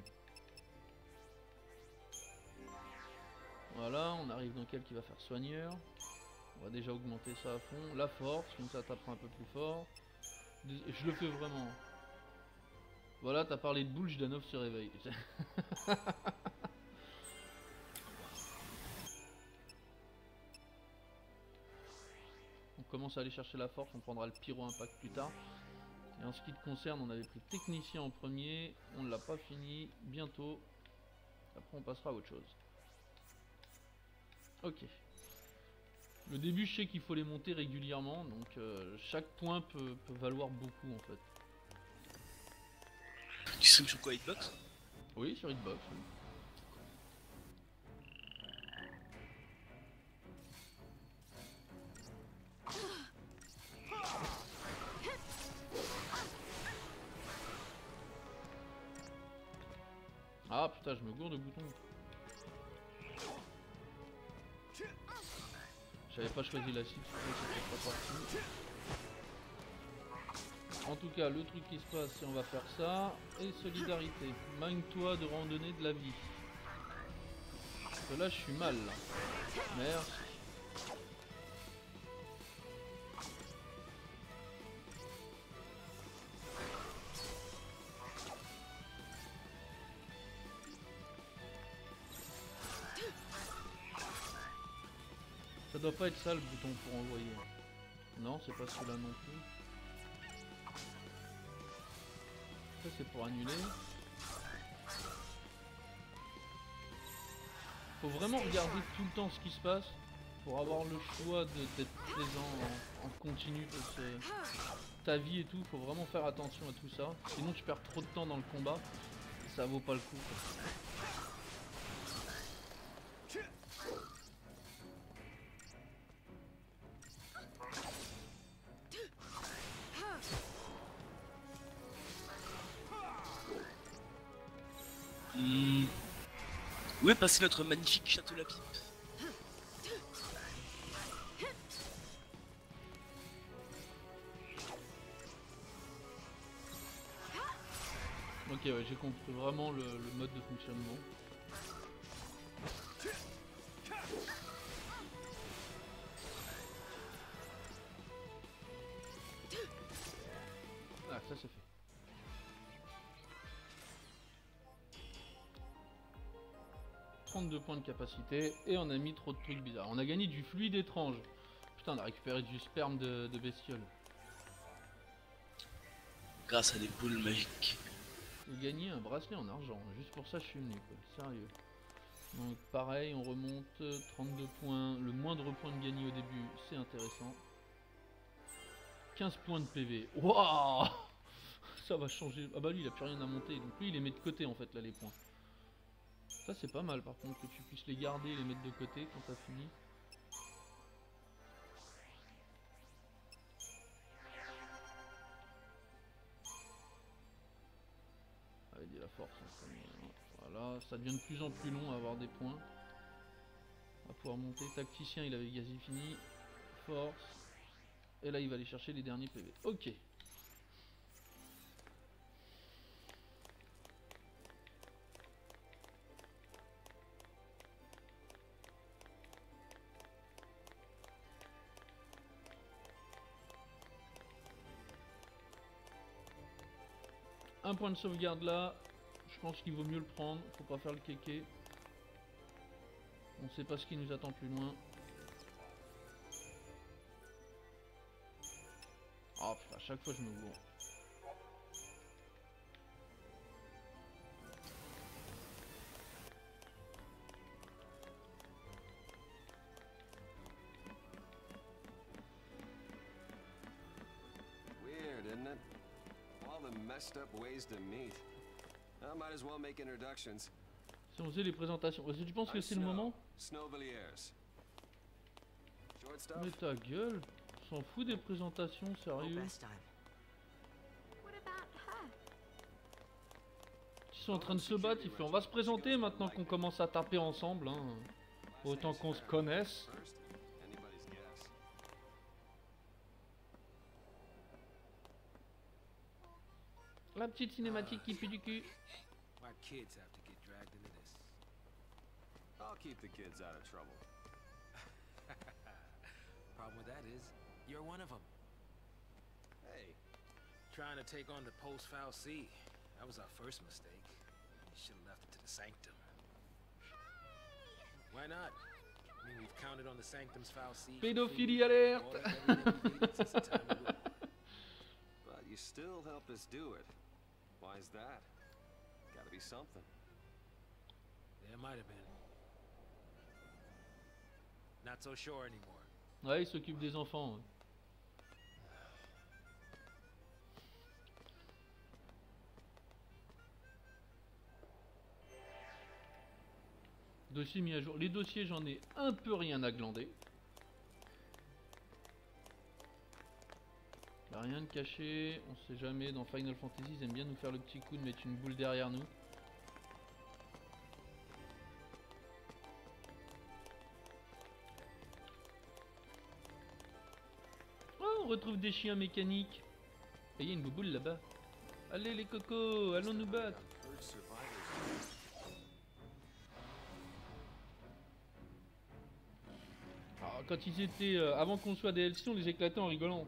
S1: Voilà, on arrive dans quel qui va faire soigneur. On va déjà augmenter ça à fond. La force, comme ça tapera un peu plus fort. Je le fais vraiment. Voilà, t'as parlé de boule, Jdanov se réveille. On commence à aller chercher la force, on prendra le pyro impact plus tard. Et en ce qui te concerne, on avait pris technicien en premier, on ne l'a pas fini, bientôt. Après on passera à autre chose. Ok. Le début, je sais qu'il faut les monter régulièrement, donc chaque point peut valoir beaucoup en fait.
S8: Tu stream sur quoi, Hitbox?
S1: Oui, sur Hitbox. Oui. Putain, je me gourde de boutons. J'avais pas choisi la cible, c'était pas parti. En tout cas, le truc qui se passe, c'est on va faire ça. Et solidarité. Magne-toi de randonner de la vie. Parce que là, je suis mal. Là. Merci. Ça doit pas être ça le bouton pour envoyer. Non, c'est pas celui-là non plus. Ça c'est pour annuler. Faut vraiment regarder tout le temps ce qui se passe pour avoir le choix d'être présent en continu parce que ta vie et tout, faut vraiment faire attention à tout ça. Sinon tu perds trop de temps dans le combat et ça vaut pas le coup.
S8: Où est passé notre magnifique château la pipe?
S1: Ok, ouais, j'ai compris vraiment le mode de fonctionnement. Ah, ça c'est fait. Points de capacité et on a mis trop de trucs bizarres. On a gagné du fluide étrange. Putain, on a récupéré du sperme de bestiole.
S8: Grâce à des boules magiques.
S1: J'ai gagné un bracelet en argent. Juste pour ça, je suis venu, quoi. Sérieux. Donc, pareil, on remonte 32 points. Le moindre point de gagné au début, c'est intéressant. 15 points de PV. Waouh! Ça va changer. Ah bah lui, il a plus rien à monter. Donc lui, il les met de côté en fait, là, les points. Ça c'est pas mal par contre que tu puisses les garder et les mettre de côté quand t'as fini. Allez, dis la force. Voilà, ça devient de plus en plus long à avoir des points. On va pouvoir monter. Tacticien, il avait quasi fini. Force. Et là il va aller chercher les derniers PV. Ok. Un point de sauvegarde là, je pense qu'il vaut mieux le prendre, faut pas faire le kéké. On sait pas ce qui nous attend plus loin. Oh putain, à chaque fois je me gourre.
S5: Weird, isn't it? All the messed up ways to meet. I might as well make introductions.
S1: Si on faisait les présentations, est-ce que tu penses que c'est le moment?
S5: Snow Villiers. Shortstop.
S1: Mais ta gueule, on s'en fout des présentations, sérieux. Ils sont en train de se battre, il fait on va se présenter maintenant qu'on commence à taper ensemble, hein. Autant qu'on se connaisse. La petite cinématique qui pue du cul.
S2: Why kids have to get dragged into this?
S5: I'll keep the kids out of trouble.
S2: Problem with that is, you're one of them.
S5: Hey,
S2: Trying to take on the post-foul C. That was our first mistake. You should have left it to the sanctum. Why not? I mean, we've counted on the sanctum's foul C.
S1: Pédophilie alerte.
S5: but you still helped us do it. Why is that? Gotta be something.
S2: There might have been. Not so sure anymore.
S1: Ouais, il s'occupe des enfants. Ouais. Dossier mis à jour. Les dossiers, j'en ai un peu rien à glander. Rien de caché, on sait jamais. Dans Final Fantasy, ils aiment bien nous faire le petit coup de mettre une boule derrière nous. on retrouve des chiens mécaniques. Et il y a une bouboule là-bas. Allez les cocos, allons nous battre. Alors, quand ils étaient... avant qu'on soit DLC, on les éclatait en rigolant.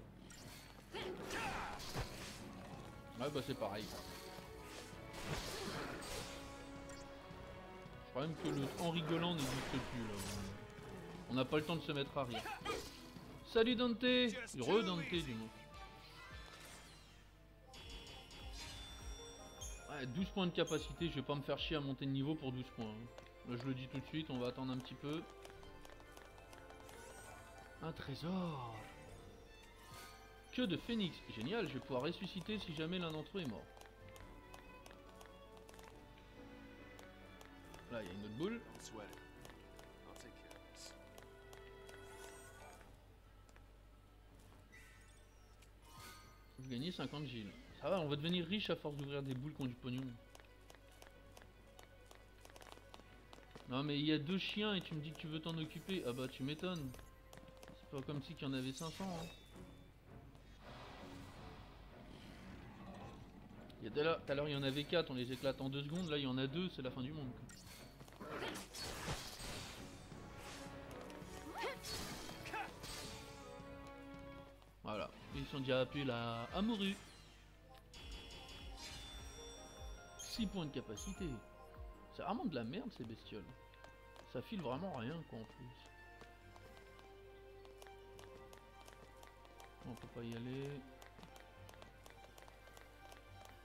S1: Ouais bah c'est pareil. Je crois même que le en rigolant n'existe plus là. On n'a pas le temps de se mettre à rire. Salut Dante! Re-Dante du moins. Ouais, 12 points de capacité, je vais pas me faire chier à monter de niveau pour 12 points. Là je le dis tout de suite, on va attendre un petit peu. Un trésor! Que de phénix! Génial, je vais pouvoir ressusciter si jamais l'un d'entre eux est mort. Là il y a une autre boule. Vous gagnez 50 Gilles. Ça va, on va devenir riche à force d'ouvrir des boules qui ont du pognon. Non mais il y a 2 chiens et tu me dis que tu veux t'en occuper. Ah bah tu m'étonnes. C'est pas comme si qu'il y en avait 500 hein. Tout à l'heure il y en avait 4, on les éclate en 2 secondes, là il y en a 2, c'est la fin du monde quoi. Voilà, ils sont déjà appelés là à mourir. 6 points de capacité. C'est vraiment de la merde ces bestioles. Ça file vraiment rien quoi en plus. On peut pas y aller.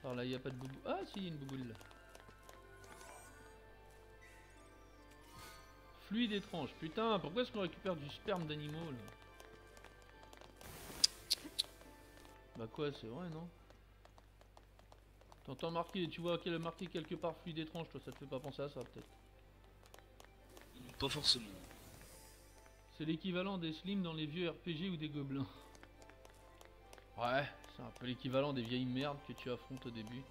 S1: Par là il n'y a pas de boubou. Ah si il y a une bouboule là. Fluide étrange. Putain pourquoi est-ce qu'on récupère du sperme d'animaux là? Bah quoi c'est vrai non? T'entends marquer, tu vois qu'elle a marqué quelque part fluide étrange, toi ça te fait pas penser à ça peut-être?
S8: Pas forcément.
S1: C'est l'équivalent des slims dans les vieux RPG ou des gobelins. Ouais, c'est un peu l'équivalent des vieilles merdes que tu affrontes au début.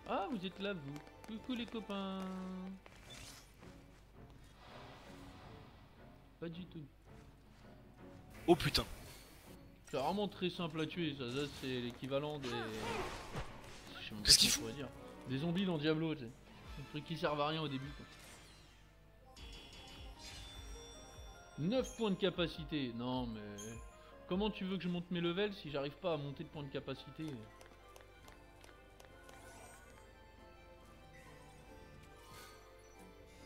S1: Ah vous êtes là vous. Coucou les copains. Pas du tout.
S8: Oh putain.
S1: C'est vraiment très simple à tuer, ça c'est l'équivalent des... Je sais même pas
S8: Qu'est-ce
S1: ce
S8: qu'ils
S1: qu'on pourrait dire. Des zombies dans Diablo, tu sais. Des trucs qui servent à rien au début quoi. 9 points de capacité, non mais... Comment tu veux que je monte mes levels si j'arrive pas à monter de points de capacité?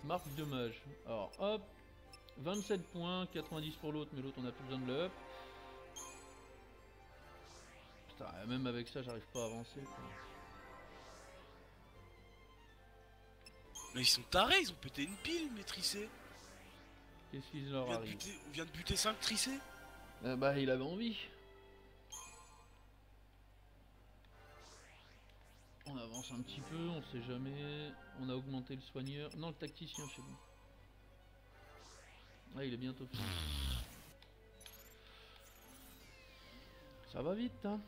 S1: Marque de mage. Alors hop, 27 points, 90 pour l'autre, mais l'autre on a plus besoin de le up. Putain, même avec ça j'arrive pas à avancer quoi.
S8: Mais ils sont tarés, ils ont pété une pile, mais trissé.
S1: Qu'est-ce qui leur arrive?
S8: On vient de buter 5 trissés.
S1: Bah il avait envie. On avance un petit peu, on sait jamais. On a augmenté le soigneur. Non le tacticien chez nous. Ah il est bientôt fini. Ça va vite hein.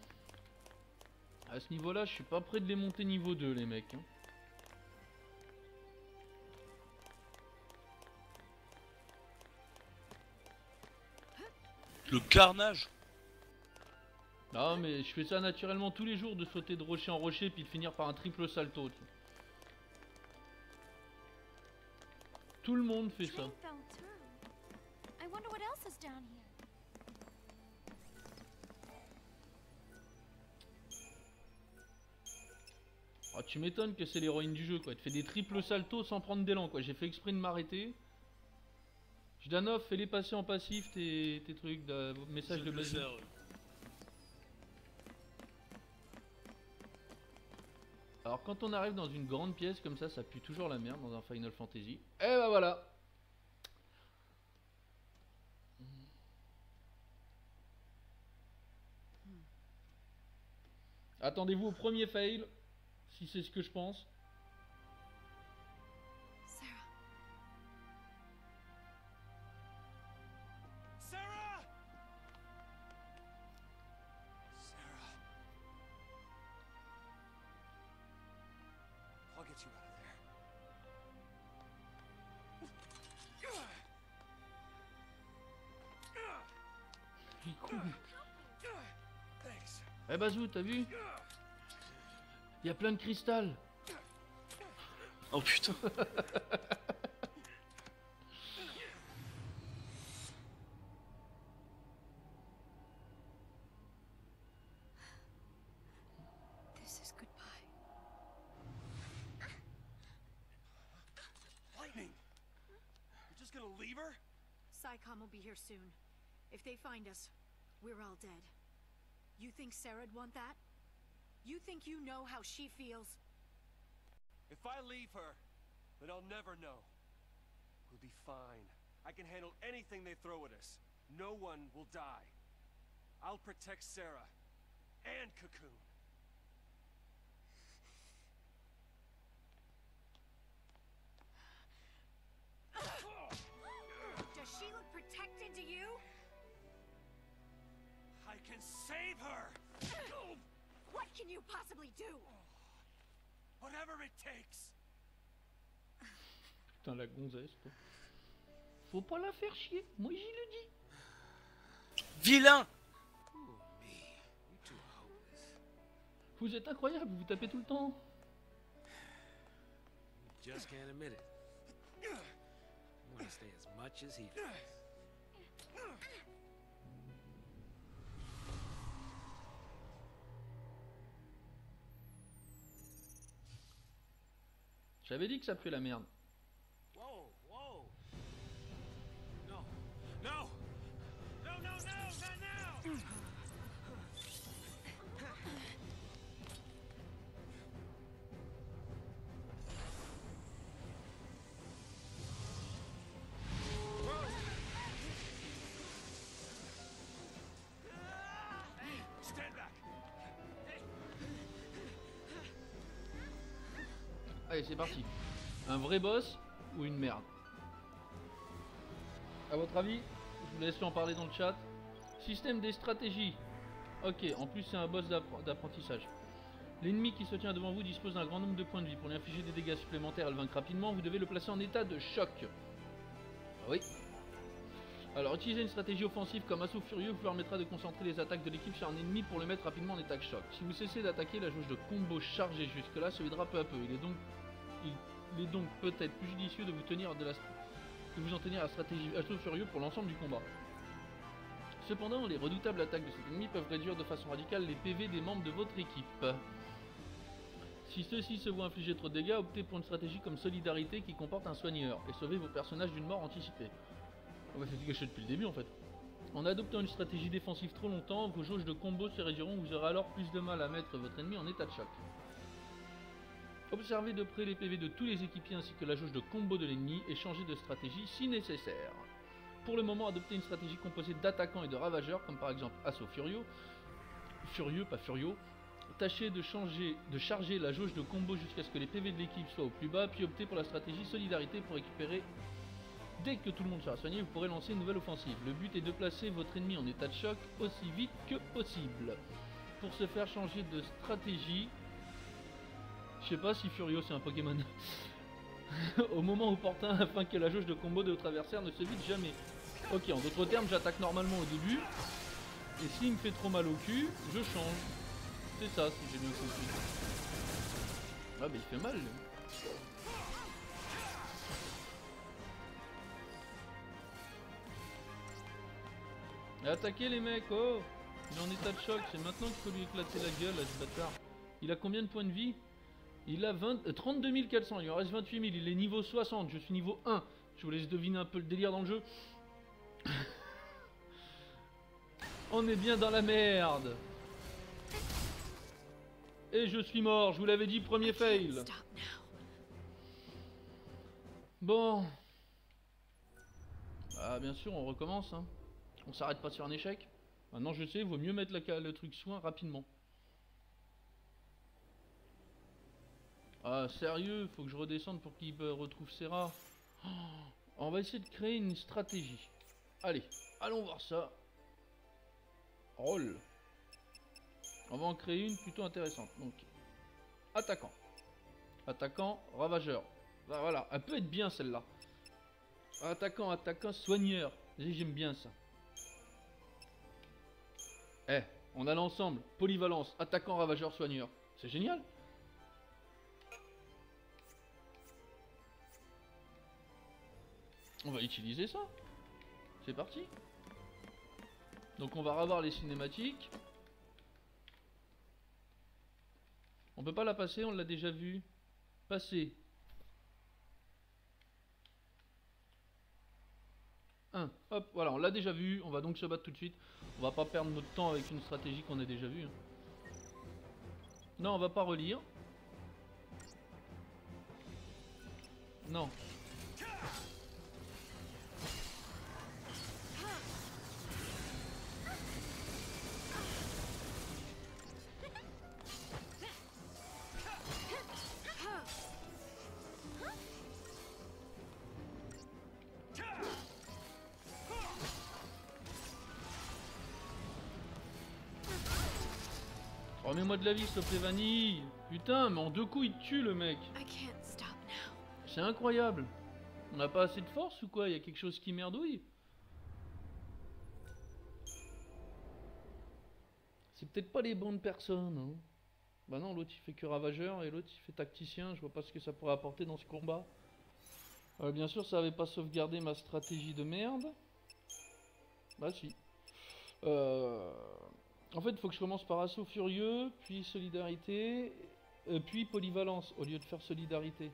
S1: À ce niveau là je suis pas prêt de les monter niveau 2 les mecs hein.
S8: Le carnage.
S1: Non mais je fais ça naturellement tous les jours de sauter de rocher en rocher puis de finir par un triple salto. Tu sais. Tout le monde fait ça.
S4: Train fell through. I wonder what else is down here.
S1: Oh, tu m'étonnes que c'est l'héroïne du jeu quoi. Elle te fait des triples saltos sans prendre d'élan quoi. J'ai fait exprès de m'arrêter. Jdanov, fais-les passer en passif tes trucs de message de base. Alors quand on arrive dans une grande pièce comme ça pue toujours la merde dans un Final Fantasy. Et bah voilà. Attendez-vous au premier fail, si c'est ce que je pense.
S5: I'll get you out of there.
S1: Il court. Eh Bazou, t'as vu? Il y a plein de cristal.
S8: Oh putain.
S9: This is goodbye.
S5: Lightning! You're just gonna leave her?
S9: Psycom will be here soon. If they find us, we're all dead. You think Sarah'd want that? You think you know how she feels?
S5: If I leave her, then I'll never know. We'll be fine. I can handle anything they throw at us. No one will die. I'll protect Sarah and Cocoon.
S9: Does she look protected to you?
S5: I can save her!
S9: What can you possibly do?
S5: Whatever it takes!
S1: Putain, la gonzesse, toi. Faut pas la faire chier, moi j'y le dis.
S8: Vilain.
S1: Vous êtes incroyable, vous vous tapez tout le temps.
S2: Just can't admit it. I want to stay as much as he does.
S1: J'avais dit que ça puait la merde.
S2: Whoa, whoa. No, no, no, no, no, not now!
S5: Stand back!
S1: Allez, c'est parti. Un vrai boss ou une merde? A votre avis? Je vous laisse en parler dans le chat. Système des stratégies. Ok, en plus c'est un boss d'apprentissage. L'ennemi qui se tient devant vous dispose d'un grand nombre de points de vie. Pour lui infliger des dégâts supplémentaires et le vaincre rapidement, vous devez le placer en état de choc. Ah oui. Alors, utiliser une stratégie offensive comme assaut furieux vous permettra de concentrer les attaques de l'équipe sur un ennemi pour le mettre rapidement en état de choc. Si vous cessez d'attaquer, la jauge de combo chargée jusque-là se videra peu à peu. Il est donc peut-être plus judicieux de vous en tenir à la stratégie assaut furieux pour l'ensemble du combat. Cependant, les redoutables attaques de cet ennemi peuvent réduire de façon radicale les PV des membres de votre équipe. Si ceux-ci se voient infliger trop de dégâts, optez pour une stratégie comme Solidarité qui comporte un soigneur et sauvez vos personnages d'une mort anticipée. On va se gâcher depuis le début en fait. En adoptant une stratégie défensive trop longtemps, vos jauges de combo se réduiront, vous aurez alors plus de mal à mettre votre ennemi en état de choc. Observez de près les PV de tous les équipiers ainsi que la jauge de combo de l'ennemi et changez de stratégie si nécessaire. Pour le moment, adoptez une stratégie composée d'attaquants et de ravageurs, comme par exemple Assaut Furio. Furieux, pas Furio. Tâchez de charger la jauge de combo jusqu'à ce que les PV de l'équipe soient au plus bas, puis optez pour la stratégie Solidarité pour récupérer. Dès que tout le monde sera soigné, vous pourrez lancer une nouvelle offensive. Le but est de placer votre ennemi en état de choc aussi vite que possible. Pour se faire changer de stratégie... Je sais pas si Furio c'est un Pokémon. Au moment opportun afin que la jauge de combo de votre adversaire ne se vide jamais. Ok, en d'autres termes, j'attaque normalement au début. Et s'il me fait trop mal au cul, je change. C'est ça, si j'ai bien compris. Ah bah il fait mal. Et attaquez les mecs, oh! Il est en état de choc, c'est maintenant qu'il faut lui éclater la gueule à ce bâtard. Il a combien de points de vie? Il a 32 400, il en reste 28 000, il est niveau 60, je suis niveau 1. Je vous laisse deviner un peu le délire dans le jeu. On est bien dans la merde. Et je suis mort, je vous l'avais dit, premier fail. Bon. Ah bien sûr, on recommence, hein. On s'arrête pas sur un échec. Maintenant je sais, il vaut mieux mettre le truc soin rapidement. Ah sérieux, faut que je redescende pour qu'il retrouve Serra. Oh, on va essayer de créer une stratégie. Allez, allons voir ça. Roll. On va en créer une plutôt intéressante. Donc, attaquant. Attaquant, ravageur. Ah, voilà, elle peut être bien celle-là. Attaquant, soigneur. J'aime bien ça. Eh, On a l'ensemble, polyvalence, attaquant, ravageur, soigneur. C'est génial. On va utiliser ça. C'est parti. Donc on va revoir les cinématiques. On peut pas la passer, on l'a déjà vu. Passer. 1. Hop, voilà, on l'a déjà vu. On va donc se battre tout de suite. On va pas perdre notre temps avec une stratégie qu'on a déjà vue. Non, on va pas relire. Non. Remets-moi de la vie, s'il te plaît, Vanille. Putain, mais en 2 coups, il te tue, le mec. C'est incroyable. On n'a pas assez de force ou quoi? Il y a quelque chose qui merdouille. C'est peut-être pas les bonnes personnes. Hein. Bah non, l'autre il fait que ravageur et l'autre il fait tacticien. Je vois pas ce que ça pourrait apporter dans ce combat. Bien sûr, ça avait pas sauvegardé ma stratégie de merde. Bah si. En fait, il faut que je commence par assaut furieux, puis solidarité, puis polyvalence, au lieu de faire solidarité.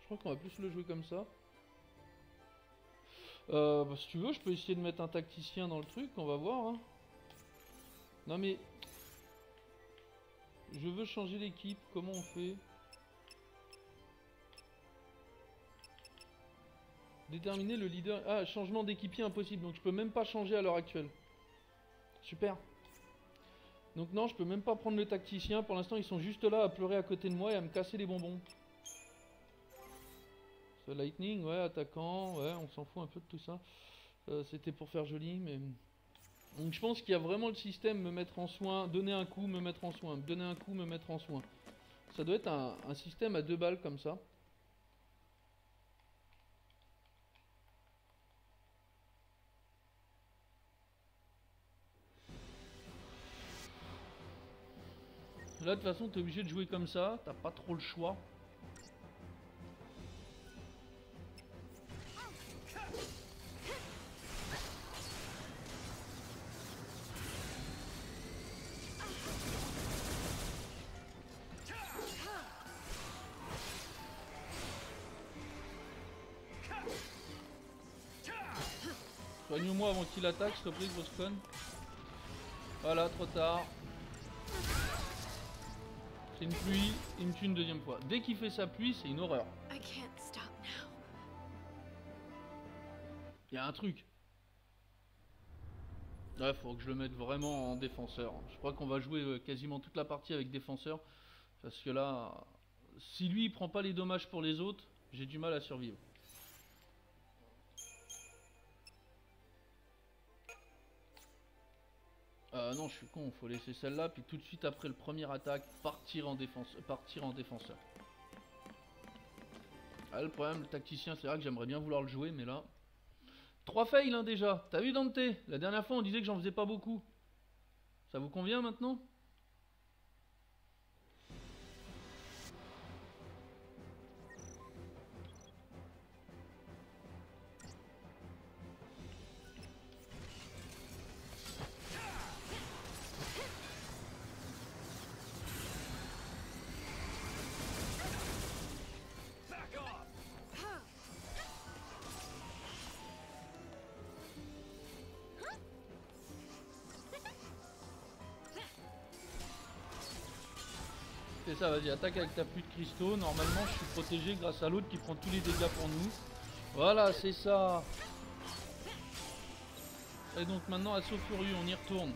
S1: Je crois qu'on va plus le jouer comme ça. Bah, si tu veux, je peux essayer de mettre un tacticien dans le truc, on va voir. Hein. Non mais... Je veux changer l'équipe, comment on fait? Déterminer le leader... Ah, changement d'équipier impossible, donc je peux même pas changer à l'heure actuelle. Super. Donc non, je peux même pas prendre le tacticien. Pour l'instant, ils sont juste là à pleurer à côté de moi et à me casser les bonbons. Ce lightning, ouais, attaquant, ouais, on s'en fout un peu de tout ça. C'était pour faire joli, mais... Donc je pense qu'il y a vraiment le système me mettre en soin, donner un coup, me mettre en soin, donner un coup, me mettre en soin. Ça doit être un système à 2 balles comme ça. Là, de toute façon, t'es obligé de jouer comme ça, t'as pas trop le choix. Soigne-moi avant qu'il attaque, s'il te plaît, grosse conne. Voilà, trop tard. C'est une pluie, il me tue une deuxième fois. Dès qu'il fait sa pluie, c'est une horreur. Il y a un truc. Ouais, faut que je le mette vraiment en défenseur. Je crois qu'on va jouer quasiment toute la partie avec défenseur. Parce que là, si lui il prend pas les dommages pour les autres, j'ai du mal à survivre. Non, je suis con, faut laisser celle-là, puis tout de suite après le premier attaque, partir en défenseur. Ah, le problème, le tacticien, c'est vrai que j'aimerais bien vouloir le jouer, mais là... 3 fails, hein, déjà. T'as vu, Dante? La dernière fois, on disait que j'en faisais pas beaucoup. Ça vous convient, maintenant? C'est ça, vas-y, attaque avec ta pluie de cristaux. Normalement, je suis protégé grâce à l'autre qui prend tous les dégâts pour nous. Voilà, c'est ça. Et donc maintenant, assaut furieux, on y retourne.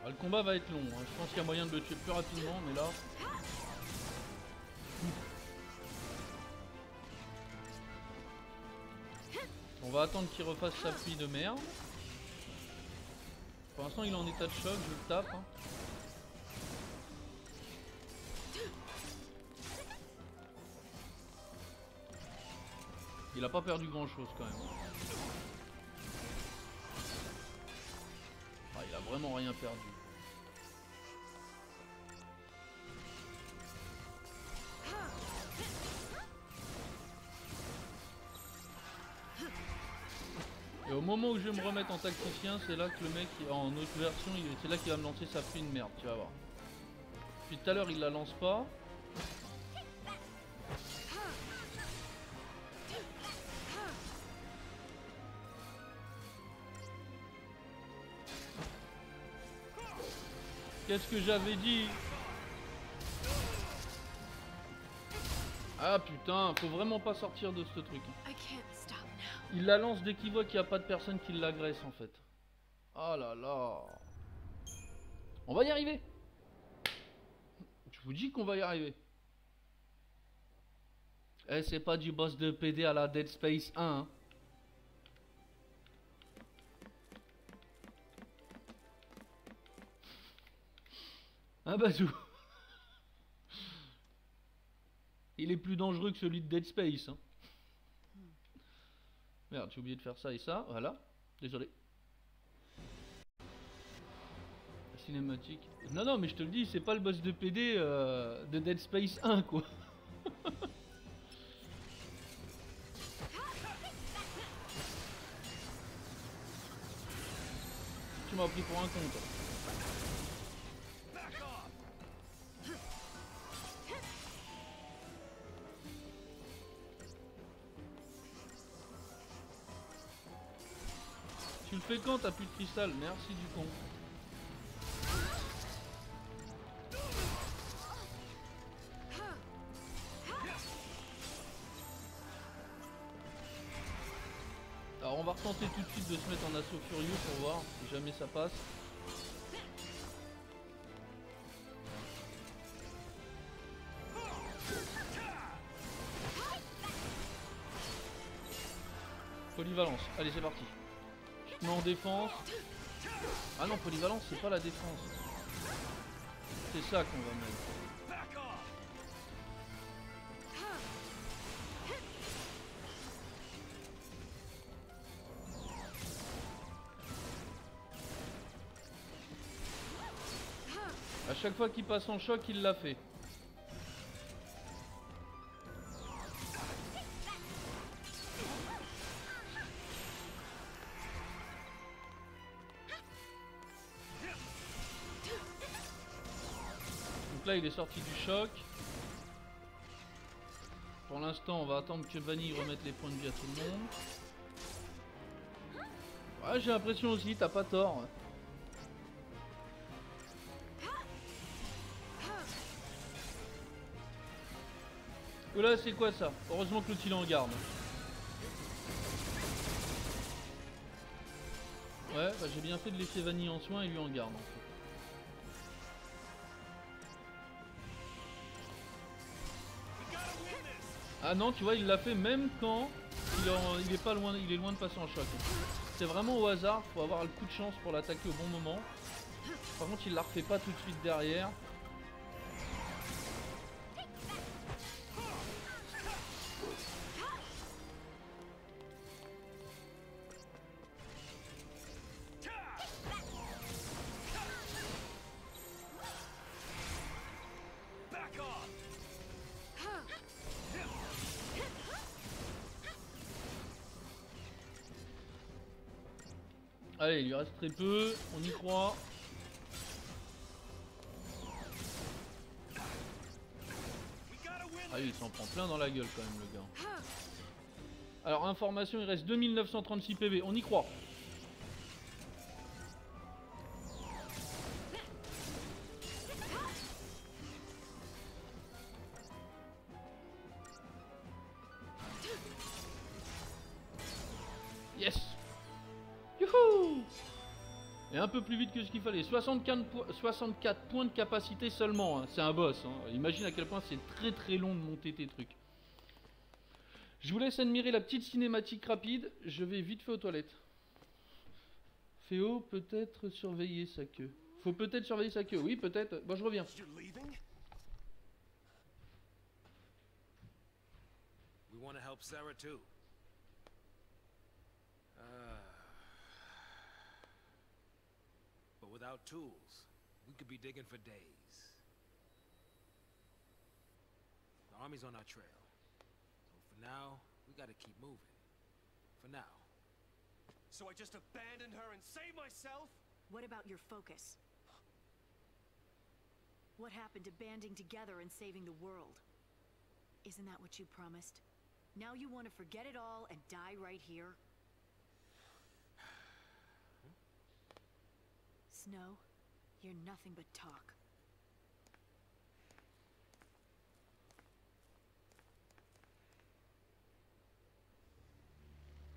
S1: Ah, le combat va être long, hein. Je pense qu'il y a moyen de le tuer plus rapidement, mais là... On va attendre qu'il refasse sa pluie de merde. Pour l'instant il est en état de choc, je le tape. Hein. Il a pas perdu grand chose quand même. Ah, il a vraiment rien perdu. Et au moment où je vais me remettre en tacticien, c'est là que le mec, en autre version, c'est là qu'il va me lancer sa pluie de merde, tu vas voir. Puis tout à l'heure il la lance pas. Qu'est-ce que j'avais dit? Ah putain, faut vraiment pas sortir de ce truc. Il la lance dès qu'il voit qu'il n'y a pas de personne qui l'agresse en fait. Oh là là. On va y arriver. Je vous dis qu'on va y arriver. Eh, c'est pas du boss de PD à la Dead Space 1. Hein. Ah bah tout. Il est plus dangereux que celui de Dead Space. Hein. Merde, j'ai oublié de faire ça et ça. Voilà. Désolé. La cinématique. Non, non, mais je te le dis, c'est pas le boss de PD de Dead Space 1, quoi. Tu m'as pris pour un con, toi. Tu le fais quand t'as plus de cristal? Merci du con. Alors on va retenter tout de suite de se mettre en assaut furieux pour voir si jamais ça passe. Polyvalence, allez c'est parti. Je te mets en défense. Ah non, polyvalence c'est pas la défense. C'est ça qu'on va mettre. À chaque fois qu'il passe en choc, il l'a fait. Donc là, il est sorti du choc. Pour l'instant, on va attendre que Vanille remette les points de vie à tout le monde. Ouais, j'ai l'impression aussi, t'as pas tort. Oula, c'est quoi ça? Heureusement que l'autre il est en garde. Ouais, bah j'ai bien fait de laisser Vanille en soin et lui en garde en fait. Ah non, tu vois, il l'a fait même quand il est pas loin, il est loin de passer en choc. C'est vraiment au hasard, faut avoir le coup de chance pour l'attaquer au bon moment. Par contre, il la refait pas tout de suite derrière. Allez, il lui reste très peu, on y croit. Ah oui, il s'en prend plein dans la gueule quand même le gars. Alors information, il reste 2936 PV, on y croit. Yes. Youhou. Et un peu plus vite que ce qu'il fallait. 64 points de capacité seulement. Hein. C'est un boss. Hein. Imagine à quel point c'est très très long de monter tes trucs. Je vous laisse admirer la petite cinématique rapide. Je vais vite fait aux toilettes. Féo, peut-être surveiller sa queue. Faut peut-être surveiller sa queue. Oui, peut-être. Bon, je reviens.
S5: You're leaving?
S2: We want to help Sarah too. But without tools, we could be digging for days. The army's on our trail. So for now, we gotta keep moving. For now.
S5: So I just abandon her and save myself?
S9: What about your focus? What happened to banding together and saving the world? Isn't that what you promised? Now you want to forget it all and die right here? Snow, you're nothing but talk.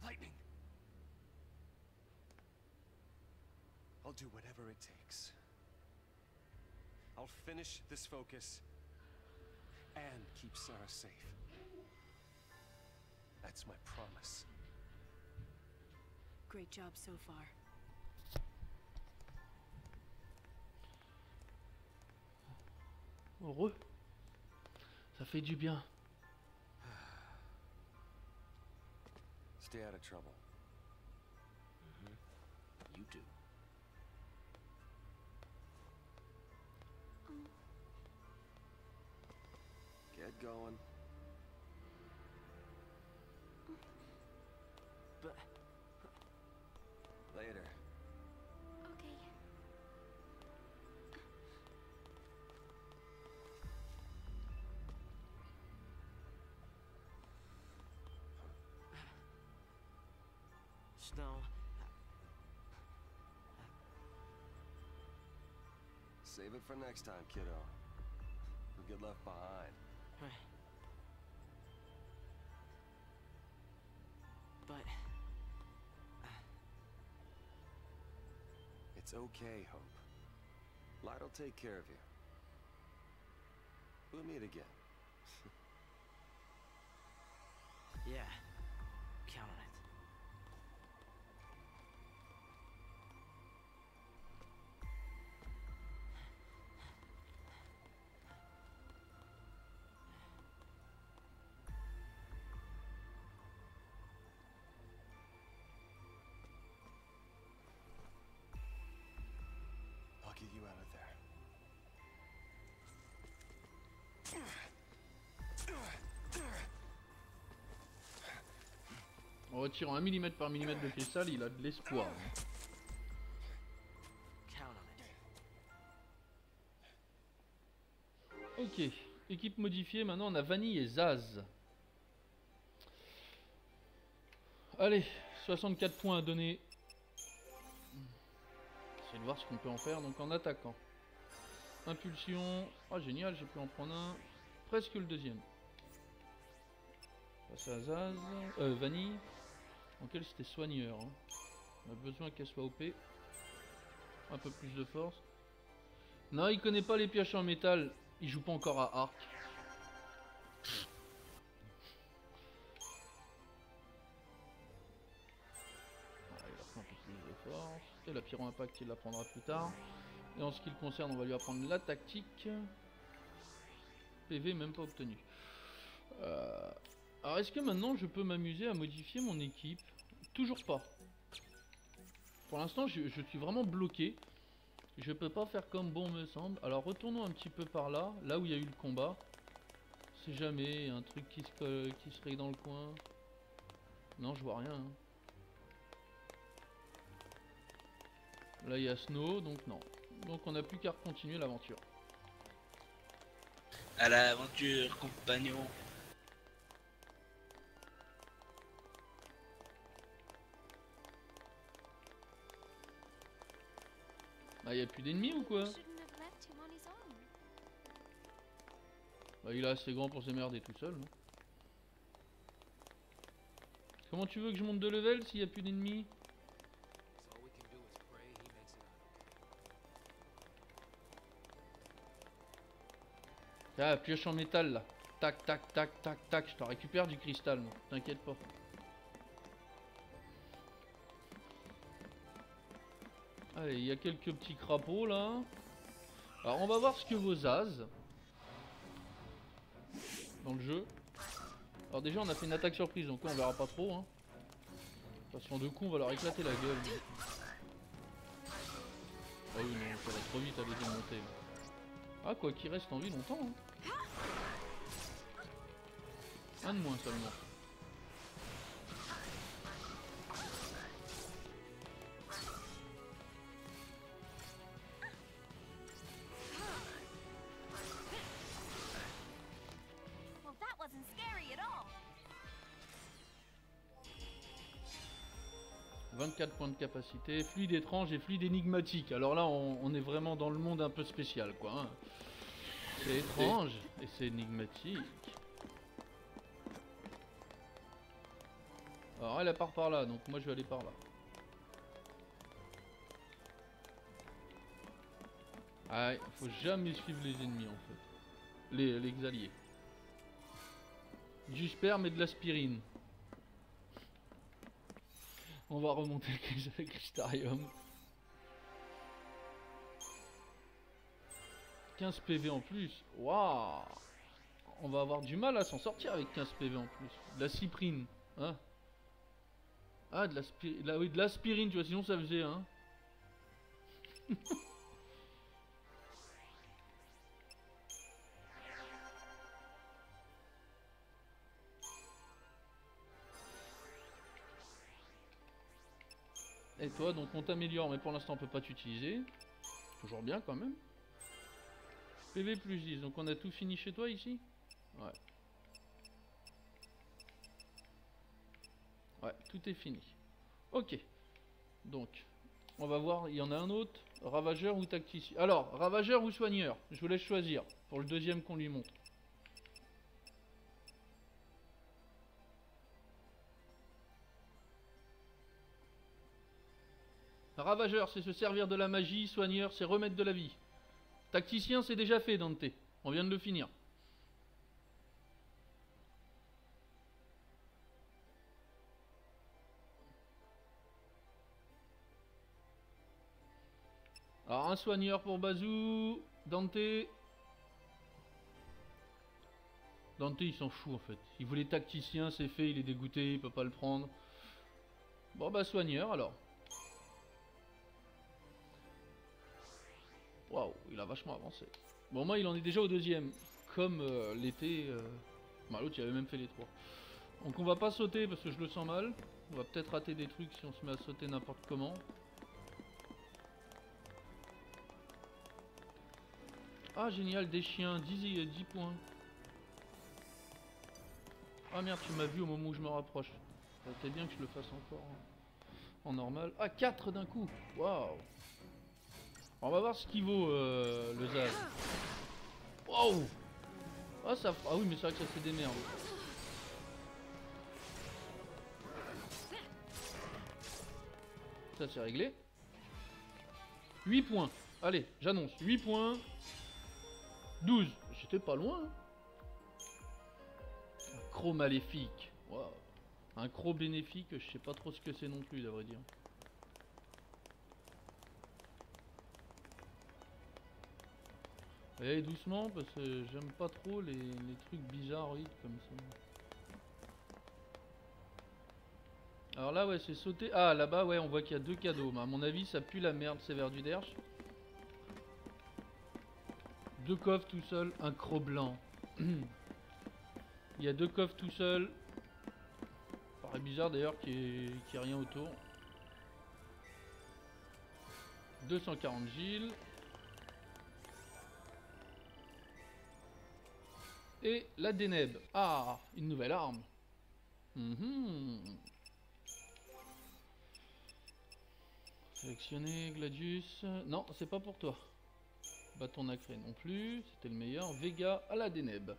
S5: Lightning! I'll do whatever it takes. I'll finish this focus and keep Sarah safe. That's my promise.
S9: Great job so far.
S1: Heureux. Ça fait du bien.
S5: Stay out of trouble.
S2: You do.
S5: Get going.
S7: But
S5: Later.
S4: Okay.
S7: Snow,
S5: Save it for next time, kiddo. You'll get left behind.
S7: but
S5: It's okay, Hope. Light'll take care of you. We'll meet again.
S7: yeah, count on it.
S5: I'll get you out of there.
S1: En retirant 1 mm par millimètre de cristal, il a de l'espoir.
S7: Count on it.
S1: Ok, équipe modifiée, maintenant on a Vanille et Zaz. Allez, 64 points à donner. Essayez de voir ce qu'on peut en faire, donc en attaquant. Impulsion, ah génial, j'ai pu en prendre un. Presque le deuxième. Passe à Zaz, Vanille. Donc elle c'était soigneur. Hein. On a besoin qu'elle soit OP. Un peu plus de force. Non, il connaît pas les pioches en métal. Il joue pas encore à arc. Ah, il a pris un peu plus de force. Et la pyro impact il la prendra plus tard. Et en ce qui le concerne, on va lui apprendre la tactique. PV même pas obtenu. Alors est-ce que maintenant je peux m'amuser à modifier mon équipe? Toujours pas. Pour l'instant je suis vraiment bloqué. Je peux pas faire comme bon me semble. Alors retournons un petit peu par là, là où il y a eu le combat. C'est jamais un truc qui se règle dans le coin. Non, je vois rien. Hein. Là il y a Snow, donc non. Donc on n'a plus qu'à continuer l'aventure.
S8: À l'aventure, compagnon.
S1: Ah, y a plus d'ennemis ou quoi?
S4: Shouldn't have left him on his own.
S1: Bah, il est assez grand pour s'émerder tout seul. Non? Comment tu veux que je monte de level s'il y a plus d'ennemis?
S2: So all we can do is pray he makes it out okay.
S1: Ah, pioche en métal là. tac, tac, tac, tac, tac. Je te récupère du cristal, moi. T'inquiète pas. Allez, il y a quelques petits crapauds là. Alors on va voir ce que vaut Zaz dans le jeu. Alors déjà on a fait une attaque surprise, donc on verra pas trop hein. De toute façon de coup on va leur éclater la gueule. Ah oui non, ça va trop vite à les démonter. Ah quoi qu'il reste en vie longtemps hein. Un de moins seulement.
S3: Well, that wasn't scary at all.
S1: 24 points de capacité, fluide étrange et fluide énigmatique. Alors là on est vraiment dans le monde un peu spécial quoi hein. C'est étrange et c'est énigmatique. Alors elle part par là, donc moi je vais aller par là. Ah, faut jamais suivre les ennemis en fait. Les alliés. Du sperme et de l'aspirine. On va remonter le cristarium. 15 PV en plus. Waouh. On va avoir du mal à s'en sortir avec 15 PV en plus. De la cyprine. Hein. Ah, de l'aspirine. Oui, de l'aspirine, tu vois, sinon ça faisait, hein. Et toi, donc on t'améliore, mais pour l'instant on peut pas t'utiliser. Toujours bien quand même. PV plus 10, donc on a tout fini chez toi ici? Ouais. Ouais, tout est fini. Ok. Donc, on va voir, il y en a un autre. Ravageur ou tacticien. Alors, ravageur ou soigneur? Je vous laisse choisir pour le deuxième qu'on lui montre. Ravageur, c'est se servir de la magie. Soigneur, c'est remettre de la vie. Tacticien, c'est déjà fait, Dante. On vient de le finir. Alors, un soigneur pour Bazou. Dante. Dante, il s'en fout, en fait. Il voulait tacticien, c'est fait, il est dégoûté, il peut pas le prendre. Bon, bah, soigneur, alors. Waouh, il a vachement avancé. Bon, moi, il en est déjà au deuxième. Comme l'été... Bah, l'autre, il avait même fait les 3. Donc, on va pas sauter parce que je le sens mal. On va peut-être rater des trucs si on se met à sauter n'importe comment. Ah, génial, des chiens. 10 points. Ah, merde, tu m'as vu au moment où je me rapproche. Ça aurait été bien que je le fasse encore en normal. Ah, 4 d'un coup. Waouh. On va voir ce qu'il vaut le Zaz. Wow. Ah, ça... ah oui, mais c'est vrai que ça fait des merdes. Ça c'est réglé. 8 points. Allez, j'annonce. 8 points. 12. J'étais pas loin. Un croc maléfique. Wow. Un croc bénéfique, je sais pas trop ce que c'est non plus, à vrai dire. Allez doucement parce que j'aime pas trop les trucs bizarroïdes comme ça. Alors là ouais c'est sauter. Ah là-bas ouais on voit qu'il y a 2 cadeaux. Mais à mon avis ça pue la merde, c'est vers du derche. 2 coffres tout seul, un croc blanc. Il y a 2 coffres tout seul. Ça paraît bizarre d'ailleurs qu'il n'y ait rien autour. 240 Gilles. Et la Déneb. Ah, une nouvelle arme. Sélectionner Gladius. Non, c'est pas pour toi. Bâton nacré non plus. C'était le meilleur. Vega à la Déneb.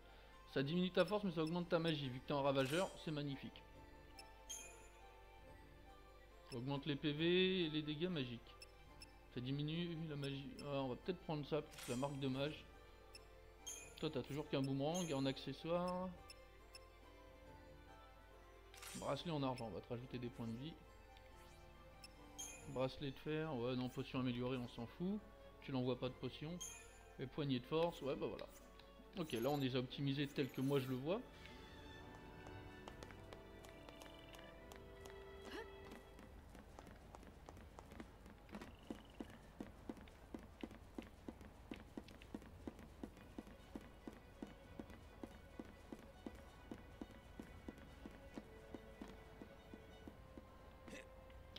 S1: Ça diminue ta force, mais ça augmente ta magie. Vu que t'es en ravageur, c'est magnifique. Ça augmente les PV et les dégâts magiques. Ça diminue la magie. Ah, on va peut-être prendre ça, plus la marque de mage. Toi t'as toujours qu'un boomerang en accessoire. Bracelet en argent, on va te rajouter des points de vie. Bracelet de fer, ouais non, potion améliorée on s'en fout. Tu n'envoies pas de potion. Et poignée de force, ouais bah voilà. Ok, là on les a optimisés tel que moi je le vois.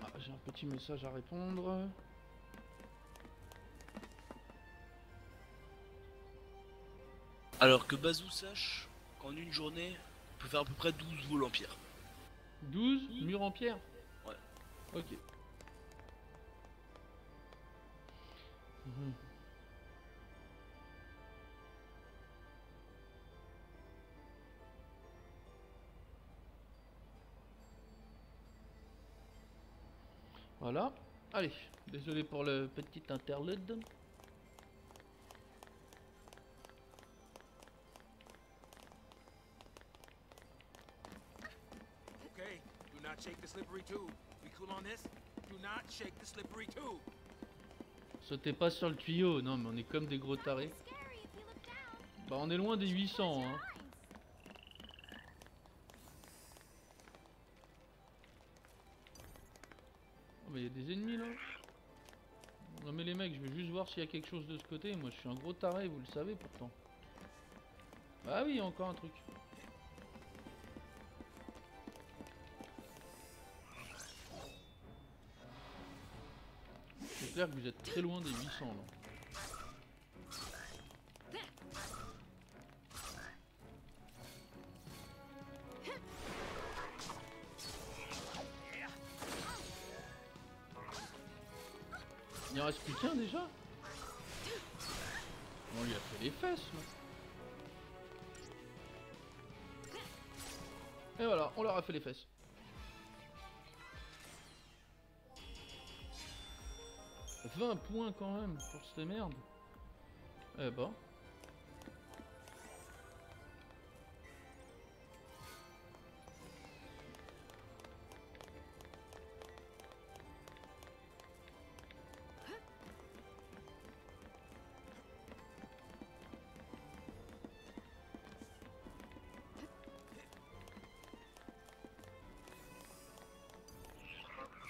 S1: Ah, j'ai un petit message à répondre.
S8: Alors que Bazou sache qu'en une journée, on peut faire à peu près 12 vols en pierre.
S1: 12 murs en pierre.
S8: Ouais.
S1: Ok. Mhm. Voilà. Allez, désolé pour le petit interlude.
S2: Okay, do not shake the slippery tube. We cool on this? Do not shake the slippery tube.
S1: Sautez pas sur le tuyau, non mais on est comme des gros tarés.
S3: Scary if you look down.
S1: Bah on est loin des 800 hein. Oh mais il y a des ennemis là. Non mais les mecs, je veux juste voir s'il y a quelque chose de ce côté. Moi je suis un gros taré, vous le savez pourtant. Ah oui, encore un truc. C'est clair que vous êtes très loin des 800 là. Il en reste plus qu'un déjà. On lui a fait les fesses là. Et voilà, on leur a fait les fesses. « 20 points quand même pour cette merde. » Eh bah.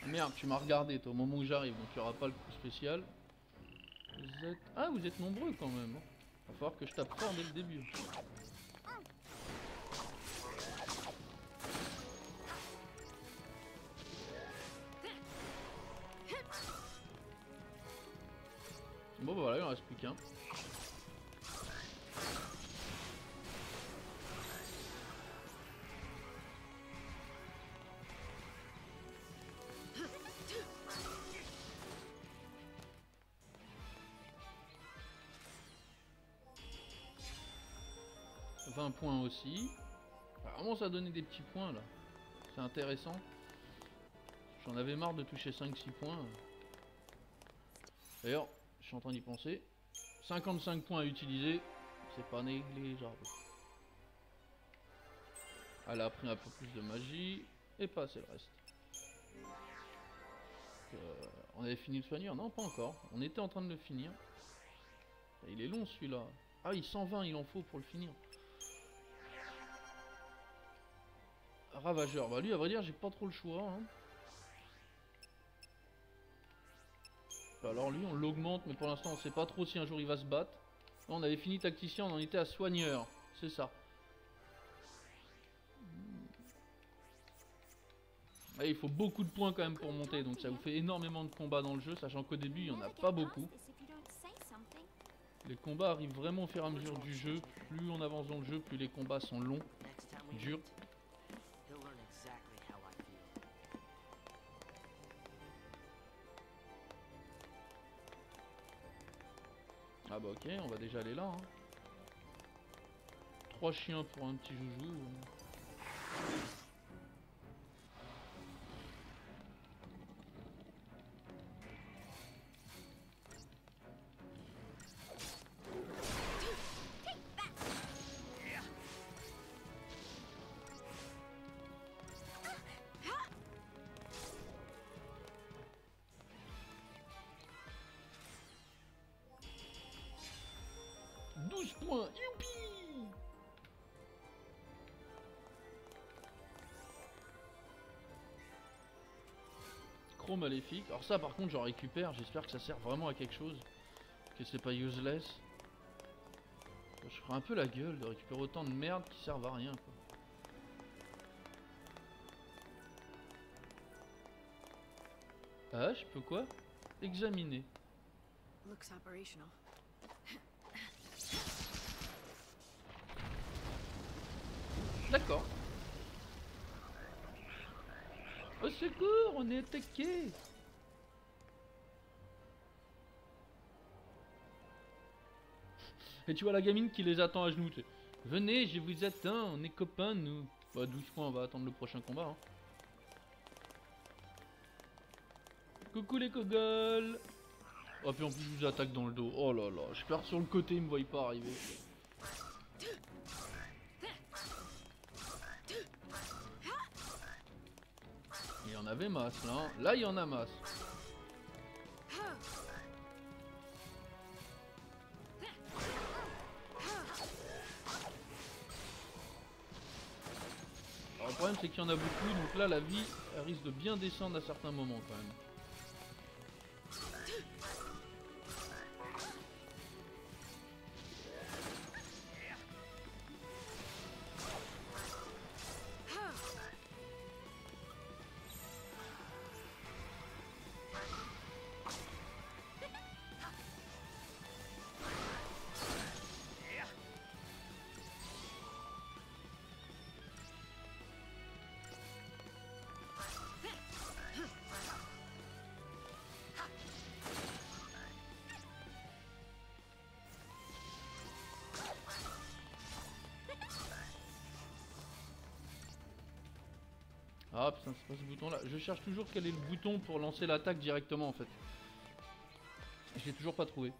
S1: Merde, tu m'as regardé toi, au moment où j'arrive, donc il n'y aura pas le coup spécial. Vous êtes... Ah, vous êtes nombreux quand même. Hein. Va falloir que je tape fort dès le début. Bon bah voilà, il en reste plus qu'un. Points aussi. Vraiment ça a donné des petits points là. C'est intéressant. J'en avais marre de toucher 5-6 points. D'ailleurs, je suis en train d'y penser. 55 points à utiliser. C'est pas négligeable. Elle a appris un peu plus de magie. Et passer le reste. On avait fini le soigneur? Non, pas encore. On était en train de le finir. Il est long celui-là. Ah oui, 120 il en faut pour le finir. Ravageur, bah lui à vrai dire j'ai pas trop le choix hein. Alors lui on l'augmente mais pour l'instant on sait pas trop si un jour il va se battre. Là, on avait fini tacticien, on en était à soigneur, c'est ça. Ah, il faut beaucoup de points quand même pour monter, donc ça vous fait énormément de combats dans le jeu, sachant qu'au début il n'y en a pas beaucoup. Les combats arrivent vraiment au fur et à mesure du jeu, plus on avance dans le jeu, plus les combats sont longs, durs. Ah bah ok, on va déjà aller là. Hein. 3 chiens pour un petit joujou. micro maléfique. Alors ça par contre j'en récupère, j'espère que ça sert vraiment à quelque chose. Que c'est pas useless. Je ferai un peu la gueule de récupérer autant de merde qui servent à rien quoi. Ah je peux quoi? Examiner.
S9: Looks operational.
S1: D'accord. Au secours, on est attaqué. Et tu vois la gamine qui les attend à genoux. Tu sais. Venez, je vous attends, on est copains nous. Bah 12 points, on va attendre le prochain combat. Hein. Coucou les cogoles. Oh puis en plus je vous attaque dans le dos. Oh là là, je pars sur le côté, ils me voient pas arriver. Il y en avait masse là. Hein. Là il y en a masse. Alors, le problème c'est qu'il y en a beaucoup, donc là la vie elle risque de bien descendre à certains moments quand même. Ah putain c'est pas ce bouton là. Je cherche toujours quel est le bouton pour lancer l'attaque directement en fait. Je l'ai toujours pas trouvé.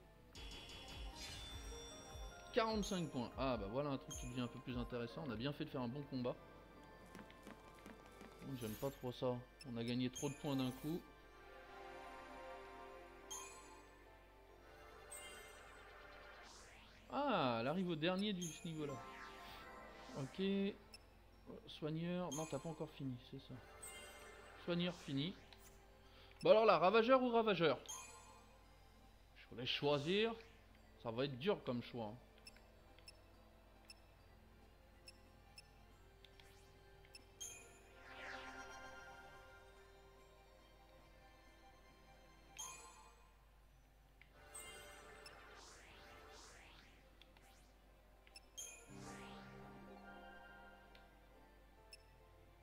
S1: 45 points. Ah bah voilà un truc qui devient un peu plus intéressant. On a bien fait de faire un bon combat. J'aime pas trop ça. On a gagné trop de points d'un coup. Ah, elle arrive au dernier du ce niveau là. Ok. Soigneur, non t'as pas encore fini, c'est ça. Soigneur fini. Bon alors là, ravageur ou ravageur? Je voulais choisir. Ça va être dur comme choix.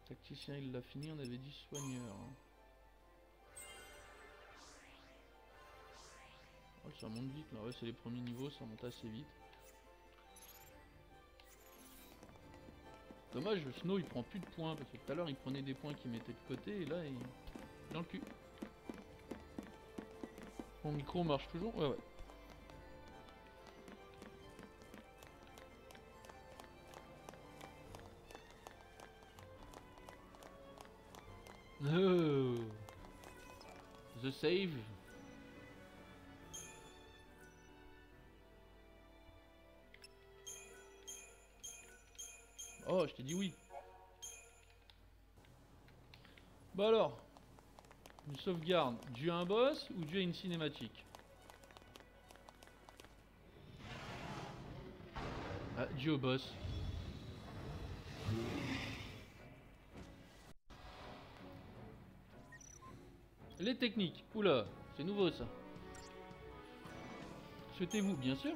S1: Tacticien il l'a fini, on avait dit soigneur. Oh, ça monte vite là, ouais c'est les premiers niveaux, ça monte assez vite. Dommage, le Snow il prend plus de points parce que tout à l'heure il prenait des points qu'il mettait de côté et là il est dans le cul. Mon micro marche toujours? Ouais ouais. Oh. The save. Oh, je t'ai dit oui. Bah alors, une sauvegarde due à un boss ou due à une cinématique? Ah, due au boss. Les techniques. Oula, c'est nouveau ça. Souhaitez-vous, bien sûr.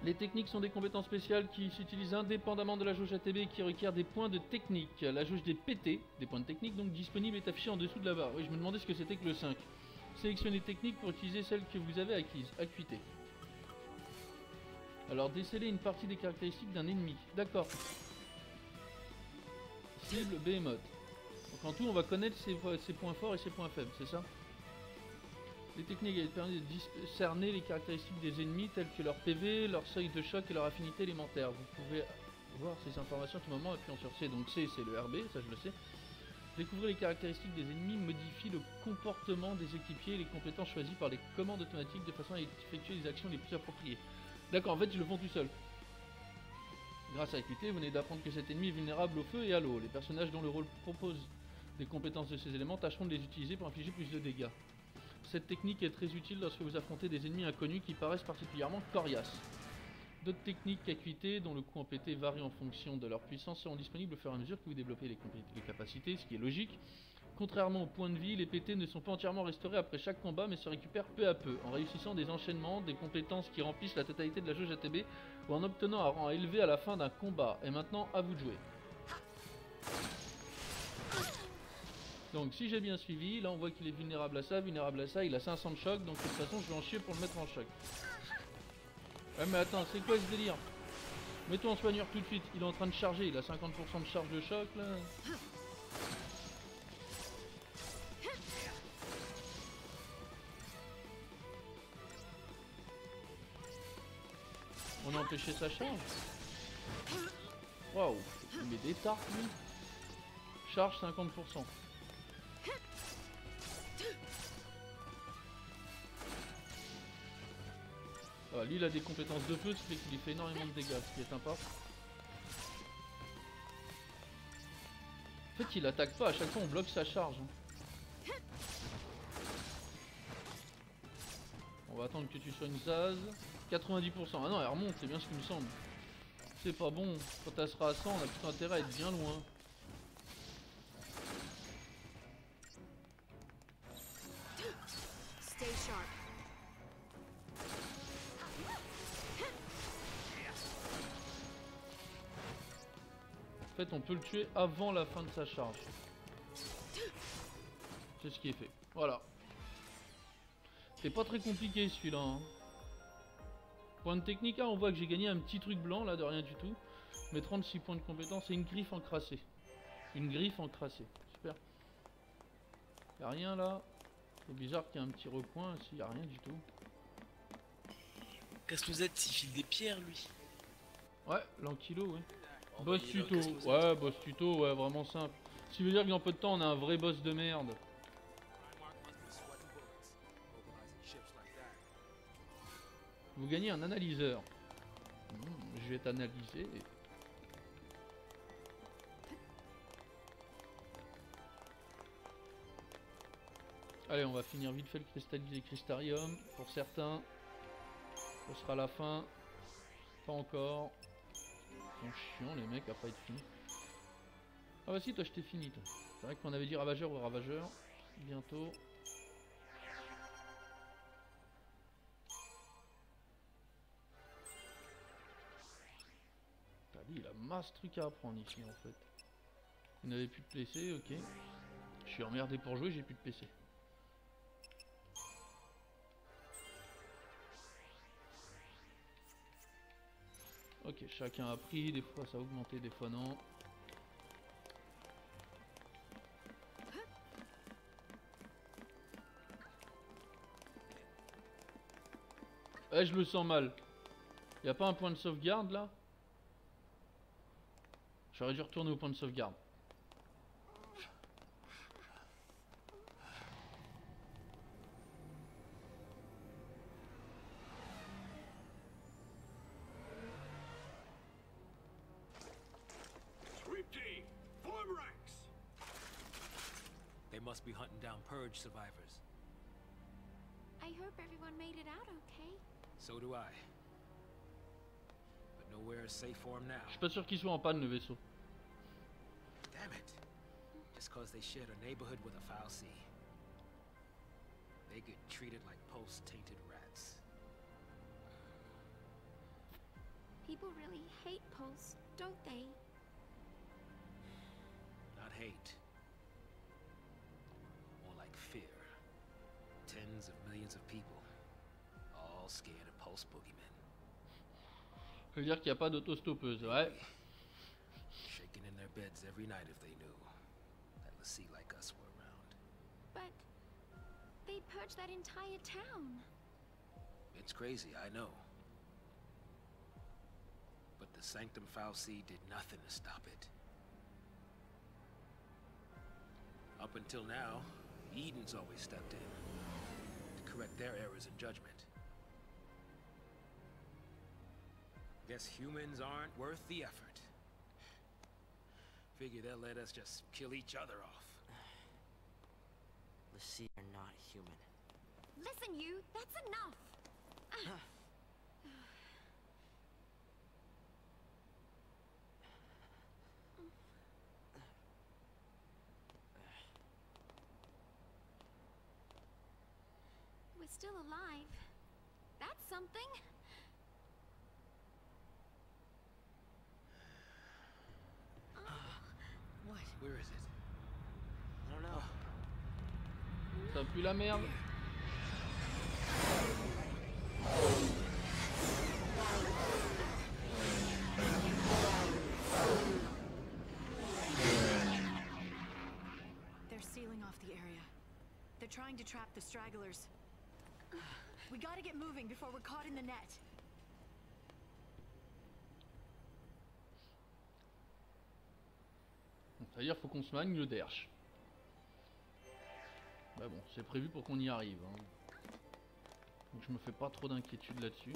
S1: Les techniques sont des compétences spéciales qui s'utilisent indépendamment de la jauge ATB et qui requièrent des points de technique. La jauge des PT, des points de technique donc disponible, est affichée en dessous de la barre. Oui, je me demandais ce que c'était que le 5. Sélectionnez technique pour utiliser celle que vous avez acquise. Acuité. Alors déceler une partie des caractéristiques d'un ennemi. D'accord. Cible Behemoth. Donc en tout on va connaître ses points forts et ses points faibles, c'est ça? Les techniques elles permettent de discerner les caractéristiques des ennemis telles que leur PV, leur seuil de choc et leur affinité élémentaire. Vous pouvez voir ces informations à tout moment en appuyant sur C. Donc C c'est le RB, ça je le sais. Découvrir les caractéristiques des ennemis modifie le comportement des équipiers et les compétences choisies par les commandes automatiques de façon à effectuer les actions les plus appropriées. D'accord, en fait ils le font tout seuls. Grâce à Acuité, vous venez d'apprendre que cet ennemi est vulnérable au feu et à l'eau. Les personnages dont le rôle propose des compétences de ces éléments tâcheront de les utiliser pour infliger plus de dégâts. Cette technique est très utile lorsque vous affrontez des ennemis inconnus qui paraissent particulièrement coriaces. D'autres techniques qu'acuité, dont le coût en PT varie en fonction de leur puissance, seront disponibles au fur et à mesure que vous développez les capacités, ce qui est logique. Contrairement aux points de vie, les PT ne sont pas entièrement restaurés après chaque combat, mais se récupèrent peu à peu, en réussissant des enchaînements, des compétences qui remplissent la totalité de la jauge ATB, ou en obtenant un rang élevé à la fin d'un combat. Et maintenant, à vous de jouer. Donc si j'ai bien suivi, là on voit qu'il est vulnérable à ça, il a 500 de choc, donc de toute façon je vais en chier pour le mettre en choc. Ouais mais attends, c'est quoi ce délire? Mets-toi en soigneur tout de suite, il est en train de charger, il a 50% de charge de choc là. On a empêché sa charge. Waouh, il met des tartes lui. Charge 50%. Ah, lui il a des compétences de feu, ce qui fait qu'il lui fait énormément de dégâts, ce qui est sympa. En fait il attaque pas, à chaque fois on bloque sa charge. On va attendre que tu soignes Zaz. 90%, ah non elle remonte, c'est bien ce qui me semble. C'est pas bon, quand elle sera à 100 on a plutôt intérêt à être bien loin.
S9: Stay sharp.
S1: En fait on peut le tuer avant la fin de sa charge. C'est ce qui est fait. Voilà. C'est pas très compliqué celui-là. Hein. Point de technique, on voit que j'ai gagné un petit truc blanc là de rien du tout. Mais 36 points de compétence et une griffe encrassée. Une griffe encrassée. Super. Y'a rien là. C'est bizarre qu'il y ait un petit recoin ici, y'a rien du tout.
S8: Casse-noisette, il file des pierres lui.
S1: Ouais, l'ankylo, ouais.
S8: Oh,
S1: Boss
S8: bah,
S1: tuto,
S8: casse-noisette.
S1: ouais, boss tuto, ouais, vraiment simple. Ce qui veut dire que dans peu de temps on a un vrai boss de merde. Vous gagnez un analyseur. Je vais t'analyser. Allez, on va finir vite fait le cristallisé crystarium. Pour certains, ce sera la fin. Pas encore. Ils sont chiants les mecs à pas être finis. Ah bah si, toi je t'ai fini toi. C'est vrai qu'on avait dit ravageur ou ravageur. Bientôt. Il a masse truc à apprendre ici en fait. Vous n'avez plus de PC, ok. Je suis emmerdé pour jouer, j'ai plus de PC. Ok, chacun a pris, des fois ça a augmenté, des fois non. Eh, je le sens mal. Y a pas un point de sauvegarde là? J'aurais dû retourner au point de sauvegarde.
S2: They must be hunting down Purge survivors.
S4: I hope everyone made it out okay.
S2: So do I. But nowhere is safe for them now.
S1: Je suis pas sûr qu'il soit en panne le vaisseau.
S2: Damn it. Just cause they shared a neighborhood with a foul sea. They get treated like post-tainted rats.
S4: People really hate Pulse, don't they?
S2: Not hate. More like fear. Tens of millions of people. All scared of Pulse boogeymen.
S1: Ça veut dire qu'il n'y a pas d'autostoppeuse, ouais.
S2: Shaking in their beds every night if they knew that the sea like us were around.
S4: But they purged that entire town.
S2: It's crazy, I know. But the Sanctum Fal'Cie did nothing to stop it. Up until now, Eden's always stepped in to correct their errors in judgment. Guess humans aren't worth the effort. Figure they'll let us just kill each other off.
S7: The sea are not human.
S4: Listen, you, that's enough. We're still alive. That's something.
S7: What?
S5: Where is it?
S7: I don't know.
S1: Ça pue la merde.
S9: They're sealing off the area. They're trying to trap the stragglers. We gotta get moving before we're caught in the net.
S1: C'est-à-dire faut qu'on se magne le derche. Bah bon, c'est prévu pour qu'on y arrive. Hein. Donc je me fais pas trop d'inquiétude là-dessus.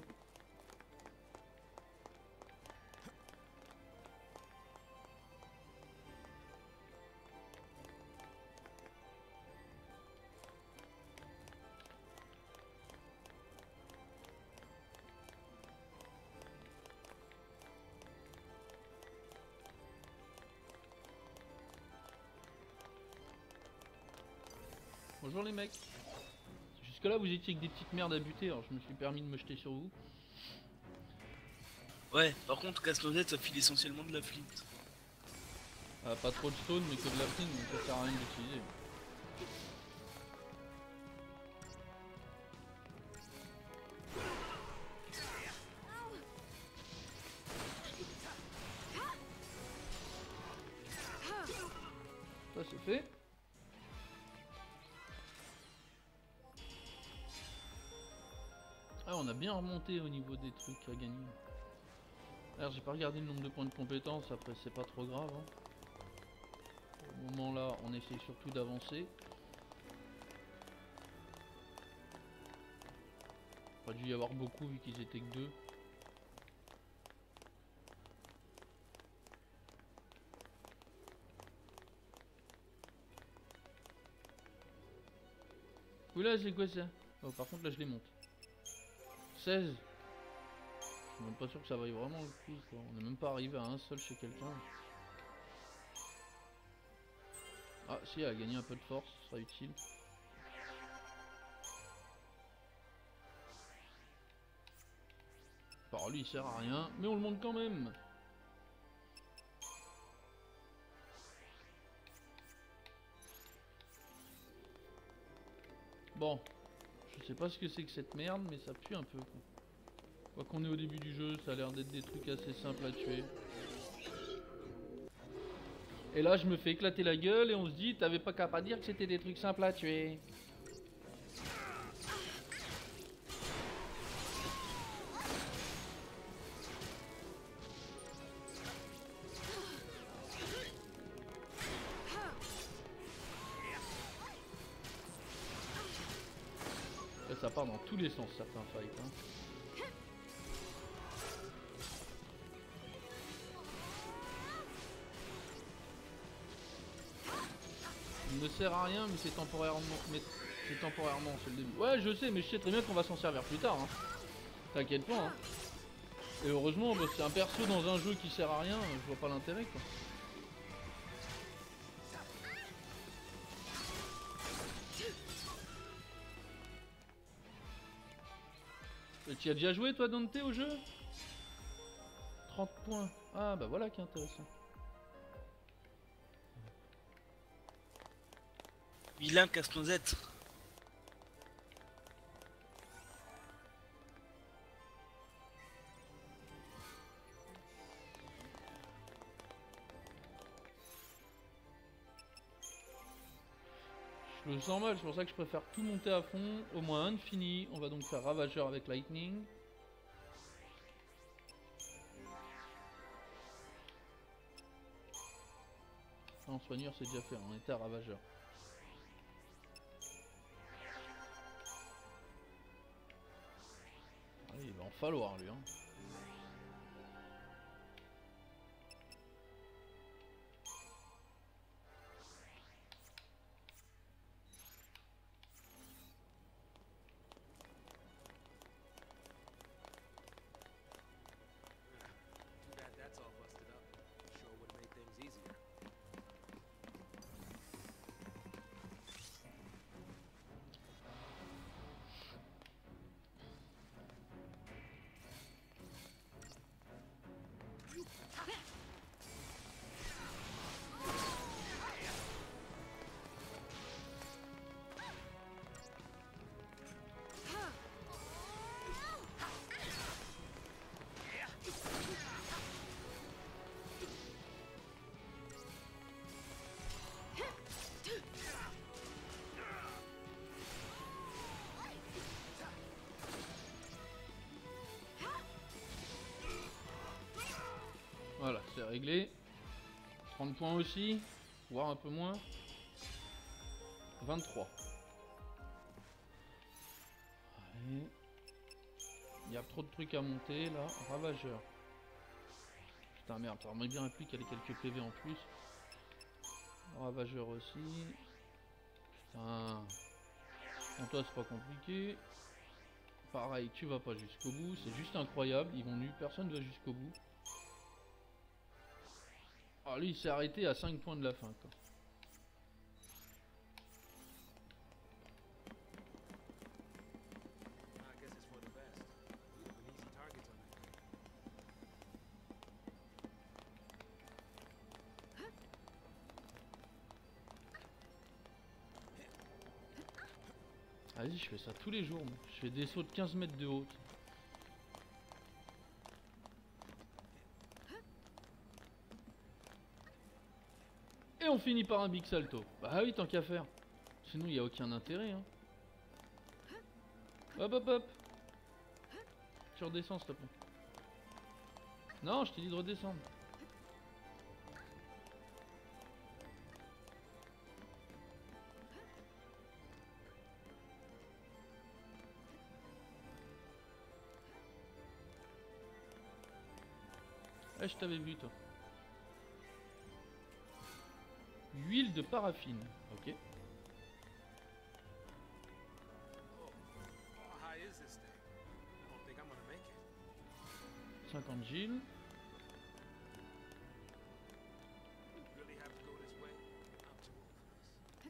S1: Bonjour les mecs. Jusque là vous étiez que des petites merdes à buter, alors je me suis permis de me jeter sur vous.
S8: Ouais, par contre, casse-noisette, ça file essentiellement de la flint.
S1: Pas trop de stone mais que de la flint, donc ça sert à rien d'utiliser. Ça c'est fait. Ah, on a bien remonté au niveau des trucs à gagner. Alors j'ai pas regardé le nombre de points de compétence, après c'est pas trop grave. Hein. Au moment là, on essaye surtout d'avancer. Pas dû y avoir beaucoup vu qu'ils étaient que deux. Oula, c'est quoi ça? Oh, par contre là je les monte. 16. Je suis même pas sûr que ça vaille vraiment le coup quoi. On n'est même pas arrivé à un seul chez quelqu'un. Ah si, elle a gagné un peu de force, ce sera utile. Par lui il sert à rien, mais on le monte quand même. Bon, je sais pas ce que c'est que cette merde, mais ça pue un peu. Quoi qu'on est au début du jeu, ça a l'air d'être des trucs assez simples à tuer. Et là, je me fais éclater la gueule et on se dit, t'avais pas qu'à pas dire que c'était des trucs simples à tuer. Là, ça part dans tous les sens, certains fights. Hein. Il ne sert à rien, mais c'est temporairement. C'est le début. Ouais, je sais, mais je sais très bien qu'on va s'en servir plus tard. Hein. T'inquiète pas. Hein. Et heureusement, bah, c'est un perso dans un jeu qui sert à rien, je vois pas l'intérêt quoi. Tu as déjà joué toi Dante au jeu? 30 points. Ah bah voilà qui est intéressant.
S8: Vilain casse-noisette.
S1: Je le sens mal, c'est pour ça que je préfère tout monter à fond, au moins infini. On va donc faire ravageur avec lightning. Non, soigneur c'est déjà fait, on était à ravageur. Ah, il va en falloir lui hein. réglé. 30 points aussi, voire un peu moins. 23. Allez. Il y a trop de trucs à monter là. Ravageur. Putain merde, ça m'aurait bien plu qu'elle ait quelques PV en plus. Ravageur aussi. Putain. Bon, toi c'est pas compliqué. Pareil, tu vas pas jusqu'au bout. C'est juste incroyable. Ils vont nus. Personne va jusqu'au bout. Ah lui il s'est arrêté à 5 points de la fin quoi.
S2: I guess it's for the best. We have an easy target on that crate.
S1: Vas-y, je fais ça tous les jours. Moi. Je fais des sauts de 15 mètres de haut. Et on finit par un big salto. Bah oui, tant qu'à faire. Sinon, il n'y a aucun intérêt. Hein. Hop, hop, hop. Tu redescends, s'il te plaît. Non, je t'ai dit de redescendre. Ah, je t'avais vu, toi. Huile de paraffine. Ok.
S2: How high is this thing? I don't think I'm gonna make it.
S1: 50 Gilles.
S2: Really have to go this way? I'm too old for this.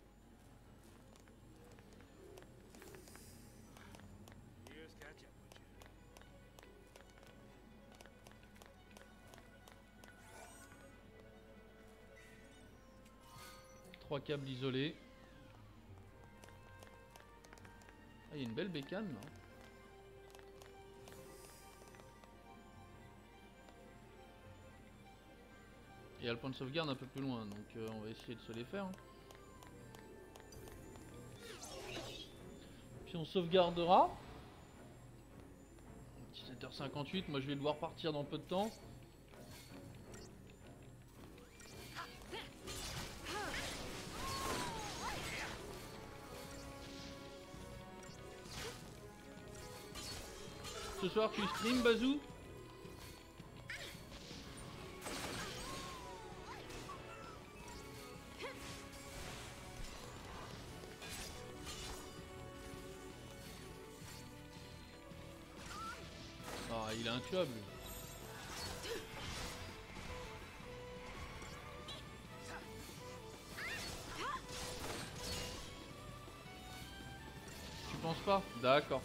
S2: Years catch up with you.
S1: 3 câbles isolés. Ah, il y a une belle bécane là. Et il y a le point de sauvegarde un peu plus loin, donc on va essayer de se les faire. Hein. Puis on sauvegardera. 17h58, moi je vais devoir partir dans peu de temps. Ce soir tu stream Bazou? Ah il est intuable. Tu penses pas? D'accord.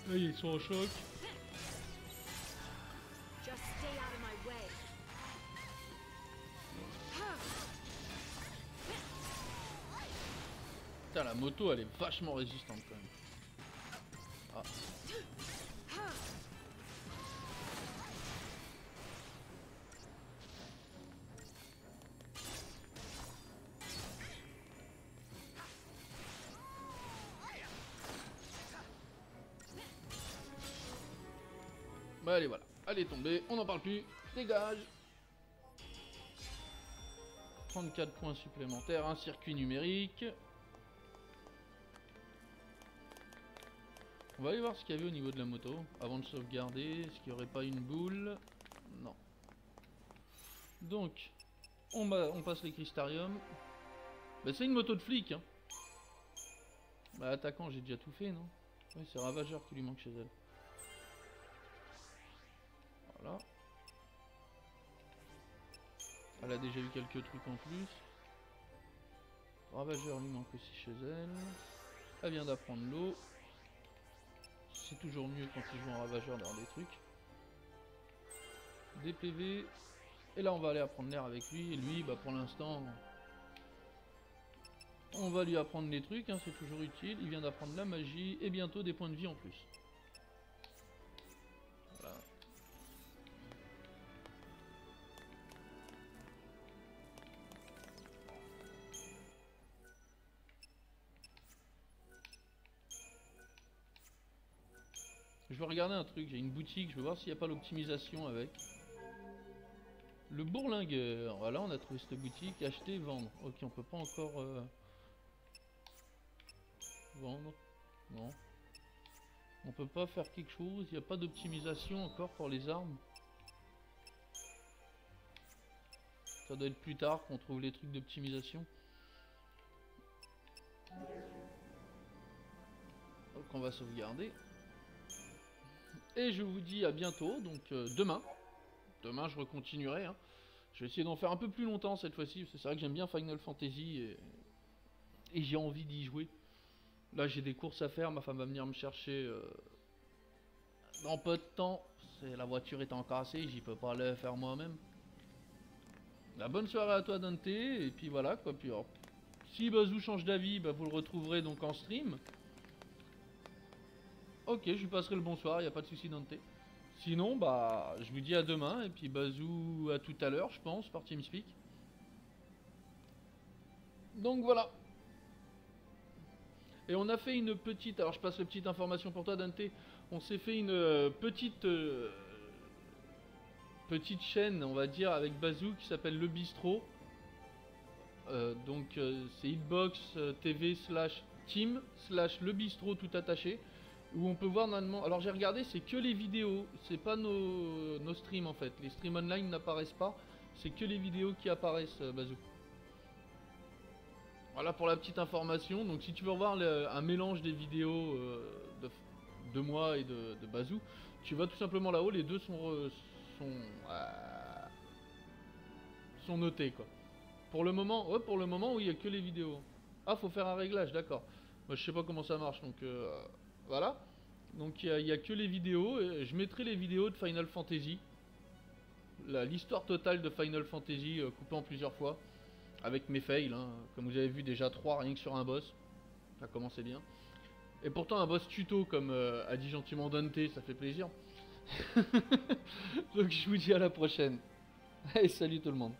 S1: Là, ils sont en choc.
S9: Just stay out of my way.
S1: Putain, la moto, elle est vachement résistante quand même. Ah. Bah allez voilà, elle est tombée, on n'en parle plus, dégage. 34 points supplémentaires, un circuit numérique. On va aller voir ce qu'il y avait au niveau de la moto, avant de sauvegarder, est-ce qu'il n'y aurait pas une boule? Non. Donc, on passe les cristariums. Bah c'est une moto de flic hein. Bah attaquant j'ai déjà tout fait non? Oui c'est Ravageur qui lui manque chez elle. Voilà. Elle a déjà eu quelques trucs en plus. Ravageur lui manque aussi chez elle. Elle vient d'apprendre l'eau. C'est toujours mieux quand ils jouent en Ravageur d'avoir des trucs. Des PV. Et là on va aller apprendre l'air avec lui. Et lui bah pour l'instant on va lui apprendre les trucs, hein, c'est toujours utile. Il vient d'apprendre la magie et bientôt des points de vie en plus. Voilà. Je vais regarder un truc, j'ai une boutique, je vais voir s'il n'y a pas l'optimisation avec. Le bourlingueur, voilà, on a trouvé cette boutique, acheter, vendre. Ok, on peut pas encore vendre. Non. On peut pas faire quelque chose, il n'y a pas d'optimisation encore pour les armes. Ça doit être plus tard qu'on trouve les trucs d'optimisation. Donc on va sauvegarder. Et je vous dis à bientôt, donc demain. Demain je recontinuerai. Hein. Je vais essayer d'en faire un peu plus longtemps cette fois-ci, parce que c'est vrai que j'aime bien Final Fantasy et j'ai envie d'y jouer. Là j'ai des courses à faire, ma femme va venir me chercher dans peu de temps. La voiture est encore cassée, j'y peux pas le faire moi-même. La bonne soirée à toi Dante, et puis voilà quoi. Puis, alors, si Bazou change d'avis, bah, vous le retrouverez donc en stream. Ok, je lui passerai le bonsoir, y a pas de souci Dante. Sinon, bah, je vous dis à demain, et puis Bazou à tout à l'heure, je pense, par TeamSpeak. Donc voilà. Et on a fait une petite, alors je passe la petite information pour toi Dante. On s'est fait une petite chaîne, on va dire, avec Bazou qui s'appelle Le Bistrot. Donc c'est Hitbox TV /team /Le Bistrot tout attaché. Où on peut voir normalement. Alors j'ai regardé, c'est que les vidéos, c'est pas nos streams en fait. Les streams online n'apparaissent pas, c'est que les vidéos qui apparaissent, Bazou. Voilà pour la petite information. Donc si tu veux revoir un mélange des vidéos de moi et de Bazou, tu vas tout simplement là-haut, les deux sont notés quoi. Pour le moment, oui, il n'y a que les vidéos. Ah, faut faire un réglage, d'accord. Moi je sais pas comment ça marche, donc voilà. Donc il n'y a que les vidéos. Et je mettrai les vidéos de Final Fantasy. L'histoire totale de Final Fantasy coupée en plusieurs fois. Avec mes fails, hein. Comme vous avez vu déjà 3 rien que sur un boss. Ça commençait bien. Et pourtant un boss tuto comme a dit gentiment Dante, ça fait plaisir. Donc je vous dis à la prochaine. Et salut tout le monde.